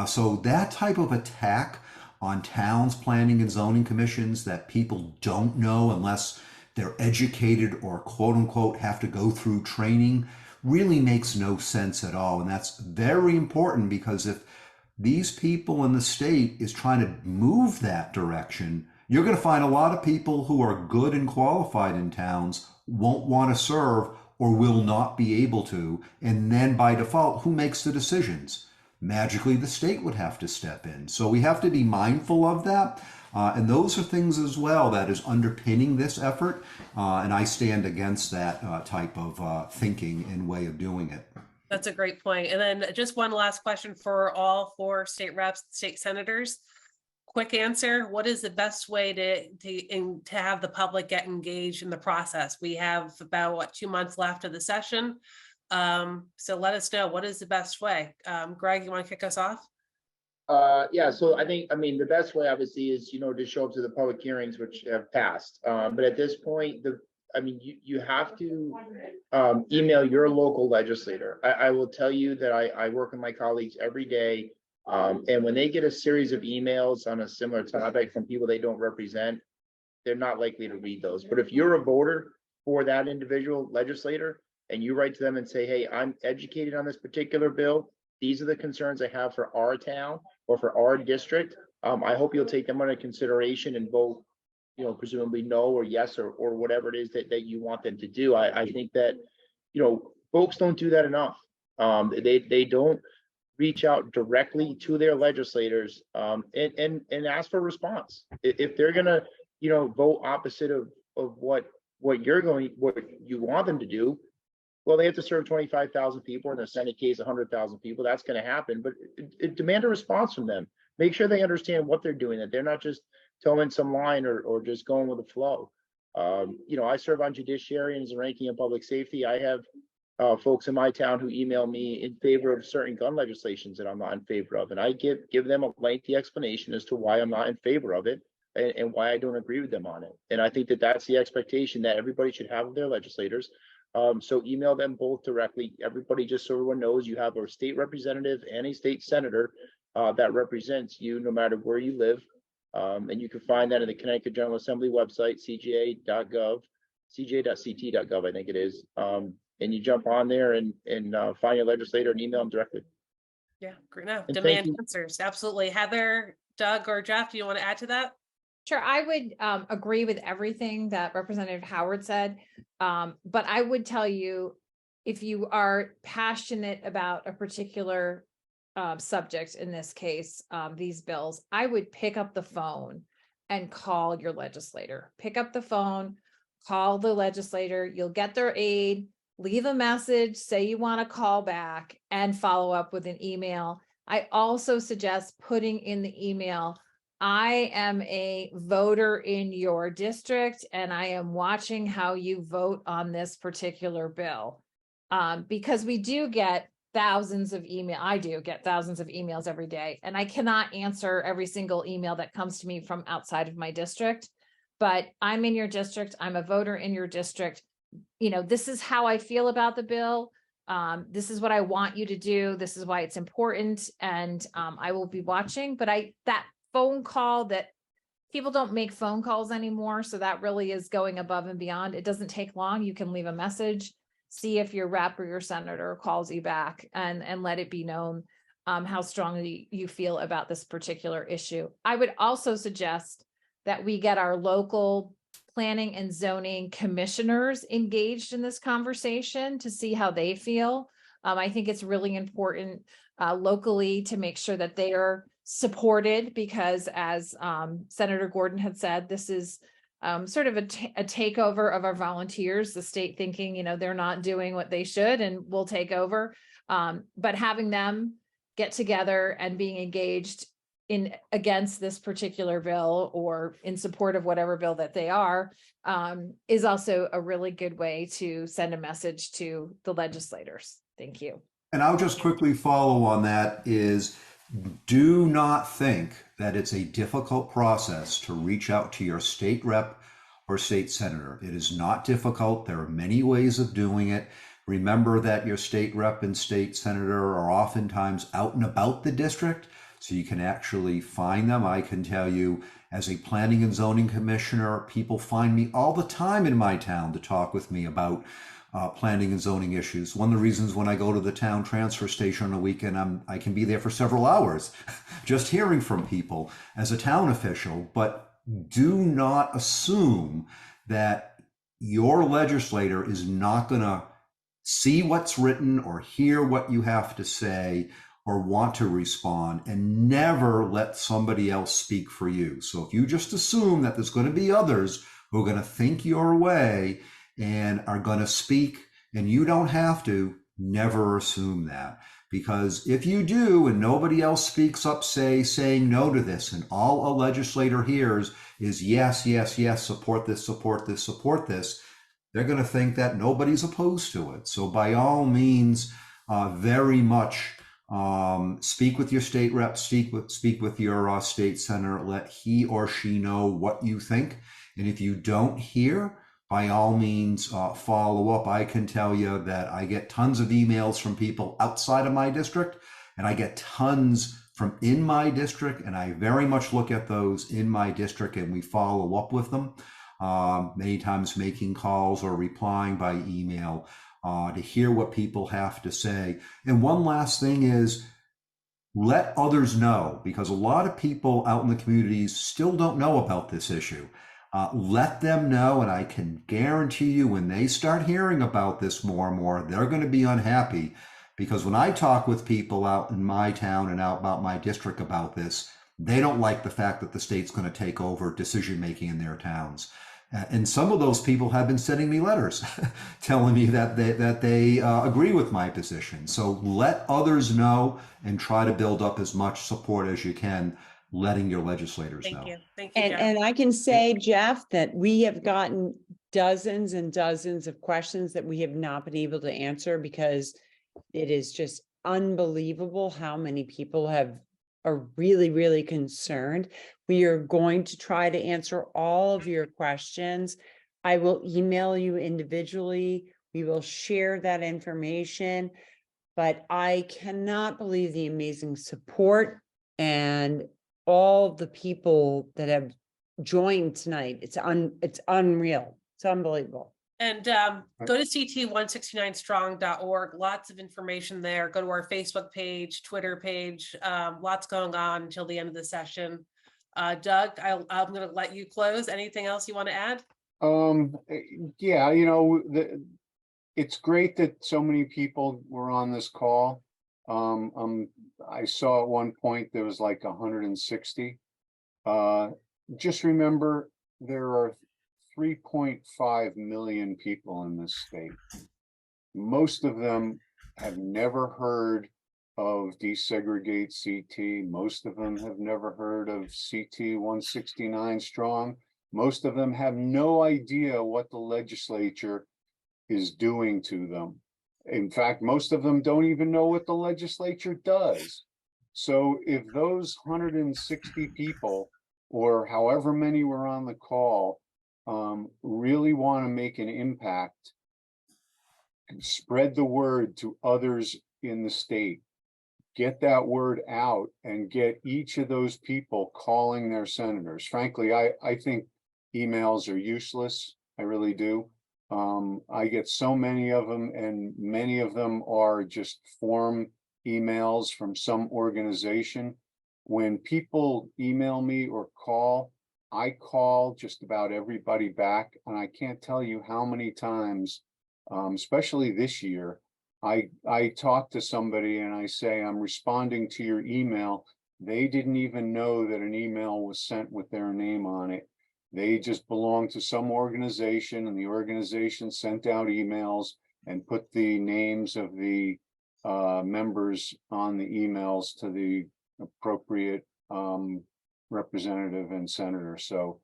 So that type of attack on towns, planning and zoning commissions that people don't know unless they're educated or quote unquote have to go through training really makes no sense at all. And that's very important, because if these people in the state is trying to move that direction, you're going to find a lot of people who are good and qualified in towns won't want to serve or will not be able to. And then by default, who makes the decisions? Magically, the state would have to step in. So we have to be mindful of that. And those are things as well that is underpinning this effort. And I stand against that type of thinking and way of doing it. That's a great point. And then just one last question for all 4 state reps, state senators. Quick answer: what is the best way to have the public get engaged in the process? We have about 2 months left of the session. So let us know, what is the best way? Greg, you want to kick us off? Yeah, so I mean, the best way obviously is, to show up to the public hearings, which have passed. But at this point, you have to email your local legislator. I will tell you that I work with my colleagues every day. And when they get a series of emails on a similar topic from people they don't represent, they're not likely to read those. But if you're a voter for that individual legislator and you write to them and say, hey, I'm educated on this particular bill, these are the concerns I have for our town or for our district, I hope you'll take them under consideration and vote, presumably no or yes or whatever it is that you want them to do. I think that, folks don't do that enough. They don't reach out directly to their legislators and ask for a response. If they're gonna, vote opposite of what you want them to do, well, they have to serve 25,000 people, and the Senate case 100,000 people. That's going to happen, but demand a response from them. Make sure they understand what they're doing, that they're not just towing some line or just going with the flow. I serve on judiciary and as a ranking in public safety. I have folks in my town who email me in favor of certain gun legislations that I'm not in favor of, and I give them a lengthy explanation as to why I'm not in favor of it and why I don't agree with them on it. And I think that that's the expectation that everybody should have of their legislators. So email them both directly. Everybody, just so everyone knows, you have a state representative and a state senator that represents you no matter where you live. And you can find that in the Connecticut General Assembly website, cga.gov, cj.ct.gov, I think it is. And you jump on there and find your legislator and email them directly. Yeah, great. No, And demand thank you. answers. Absolutely. Heather, Doug, or Jeff, do you want to add to that? Sure, I would agree with everything that Representative Howard said. But I would tell you, if you are passionate about a particular subject, in this case, these bills, I would pick up the phone and call your legislator. Pick up the phone, call the legislator. You'll get their aid, leave a message, say you want to call back, and follow up with an email. I also suggest putting in the email, I am a voter in your district and I am watching how you vote on this particular bill. Because we do get thousands of email. I do get thousands of emails every day, and I cannot answer every single email that comes to me from outside of my district, but I'm in your district. I'm a voter in your district. This is how I feel about the bill. This is what I want you to do. This is why it's important. And I will be watching, but that phone call, that people don't make phone calls anymore. So that really is going above and beyond. It doesn't take long. You can leave a message, see if your rep or your senator calls you back, and let it be known how strongly you feel about this particular issue. I would also suggest that we get our local planning and zoning commissioners engaged in this conversation to see how they feel. I think it's really important locally to make sure that they are supported, because as Senator Gordon had said, this is sort of a takeover of our volunteers, the state thinking, they're not doing what they should and we'll take over. But having them get together and being engaged against this particular bill or in support of whatever bill that they are, is also a really good way to send a message to the legislators. Thank you. And I'll just quickly follow on that is, do not think that it's a difficult process to reach out to your state rep or state senator. It is not difficult. There are many ways of doing it. Remember that your state rep and state senator are oftentimes out and about the district, so you can actually find them. I can tell you, as a planning and zoning commissioner, people find me all the time in my town to talk with me about planning and zoning issues. One of the reasons when I go to the town transfer station on a weekend, I can be there for several hours just hearing from people as a town official. But do not assume that your legislator is not going to see what's written or hear what you have to say or want to respond, and never let somebody else speak for you. So if you just assume that there's going to be others who are going to think your way and are going to speak and you don't have to, never assume that. Because if you do and nobody else speaks up, saying no to this, and all a legislator hears is yes, yes, yes, support this, support this, support this, they're going to think that nobody's opposed to it. So by all means, very much speak with your state rep, speak with your state senator, let he or she know what you think. And if you don't hear, by all means, follow up. I can tell you that I get tons of emails from people outside of my district, and I get tons from in my district, and I very much look at those in my district and we follow up with them. Many times making calls or replying by email to hear what people have to say. And one last thing is, let others know, because a lot of people out in the communities still don't know about this issue. Let them know, and I can guarantee you when they start hearing about this more and more, they're going to be unhappy. Because when I talk with people out in my town and out about my district about this, they don't like the fact that the state's going to take over decision making in their towns. And some of those people have been sending me letters telling me that they agree with my position. So let others know and try to build up as much support as you can, letting your legislators know. Thank you. Thank you, Jeff. And I can say, Jeff, that we have gotten dozens and dozens of questions that we have not been able to answer, because it is just unbelievable how many people are really, really concerned. We are going to try to answer all of your questions. I will email you individually. We will share that information, but I cannot believe the amazing support and all the people that have joined tonight. It's unreal. It's unbelievable. And go to CT169Strong.org. Lots of information there. Go to our Facebook page, Twitter page. Lots going on until the end of the session. Doug, I'm going to let you close. Anything else you want to add? Yeah, it's great that so many people were on this call. I saw at one point there was like 160. Just remember, there are 3.5 million people in this state. Most of them have never heard of desegregate CT. Most of them have never heard of CT169 Strong. Most of them have no idea what the legislature is doing to them. In fact, most of them don't even know what the legislature does. So if those 160 people, or however many were on the call, really want to make an impact, spread the word to others in the state, get that word out, and get each of those people calling their senators. Frankly, I think emails are useless. I really do. I get so many of them, and many of them are just form emails from some organization. When people email me or call, I call just about everybody back, and I can't tell you how many times, especially this year, I talk to somebody and I say, I'm responding to your email. They didn't even know that an email was sent with their name on it. They just belong to some organization, and the organization sent out emails and put the names of the members on the emails to the appropriate representative and senator. So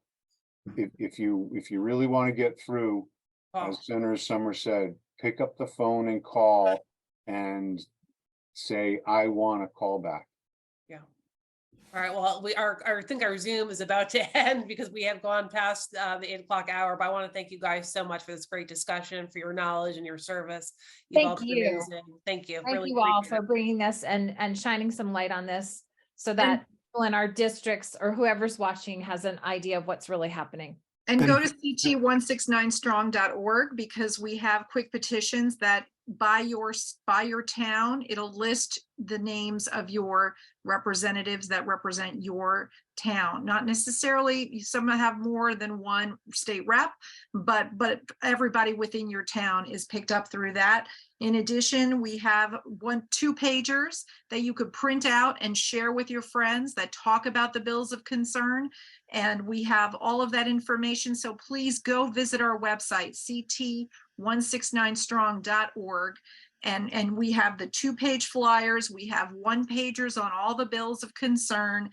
if you really want to get through, as Senator Summer said, pick up the phone and call and say, I want a call back. Yeah. All right, well, I think our Zoom is about to end because we have gone past the 8 o'clock hour, but I want to thank you guys so much for this great discussion, for your knowledge and your service. You've all Thank been you. amazing. Thank you. Thank Really you all appreciate for it. bringing this and shining some light on this so that people in our districts or whoever's watching has an idea of what's really happening. And go And- to CT169Strong.org because we have quick petitions that by your town, it'll list the names of your representatives that represent your town. Not necessarily, some have more than one state rep, but everybody within your town is picked up through that. In addition, we have 2 pagers that you could print out and share with your friends that talk about the bills of concern. And we have all of that information. So please go visit our website, CT169Strong.org. And we have the 2-page flyers. We have 1-pagers on all the bills of concern.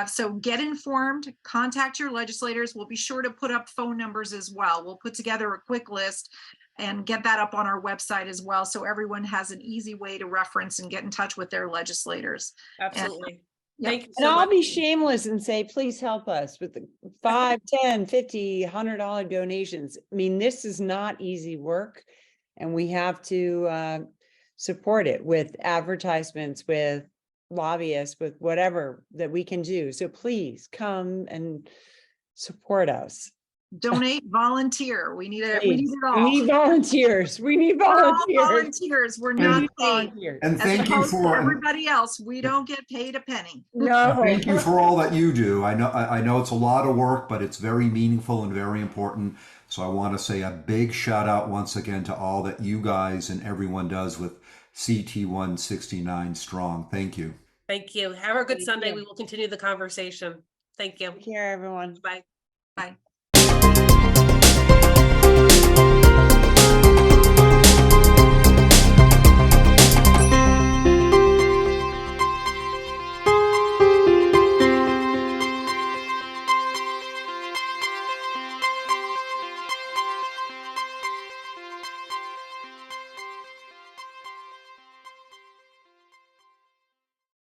So get informed, contact your legislators. We'll be sure to put up phone numbers as well. We'll put together a quick list and get that up on our website as well. So everyone has an easy way to reference and get in touch with their legislators. Absolutely. Yep. Thank you And so I'll much. be shameless and say, please help us with the 5, 10, 50, $100 donations. I mean, this is not easy work. And we have to support it with advertisements, with lobbyists, with whatever that we can do. So please come and support us. Donate, volunteer. We need it Please. all. We need volunteers. We need We're all volunteers. volunteers. We're We not need paid. volunteers. And As thank you opposed to for, everybody else, we don't get paid a penny. No. thank you for all that you do. I know it's a lot of work, but it's very meaningful and very important. So I want to say a big shout out once again to all that you guys and everyone does with CT169 Strong. Thank you. Thank you. Have a good Thank Sunday. you. We will continue the conversation. Thank you. Take care, everyone. Bye. Bye.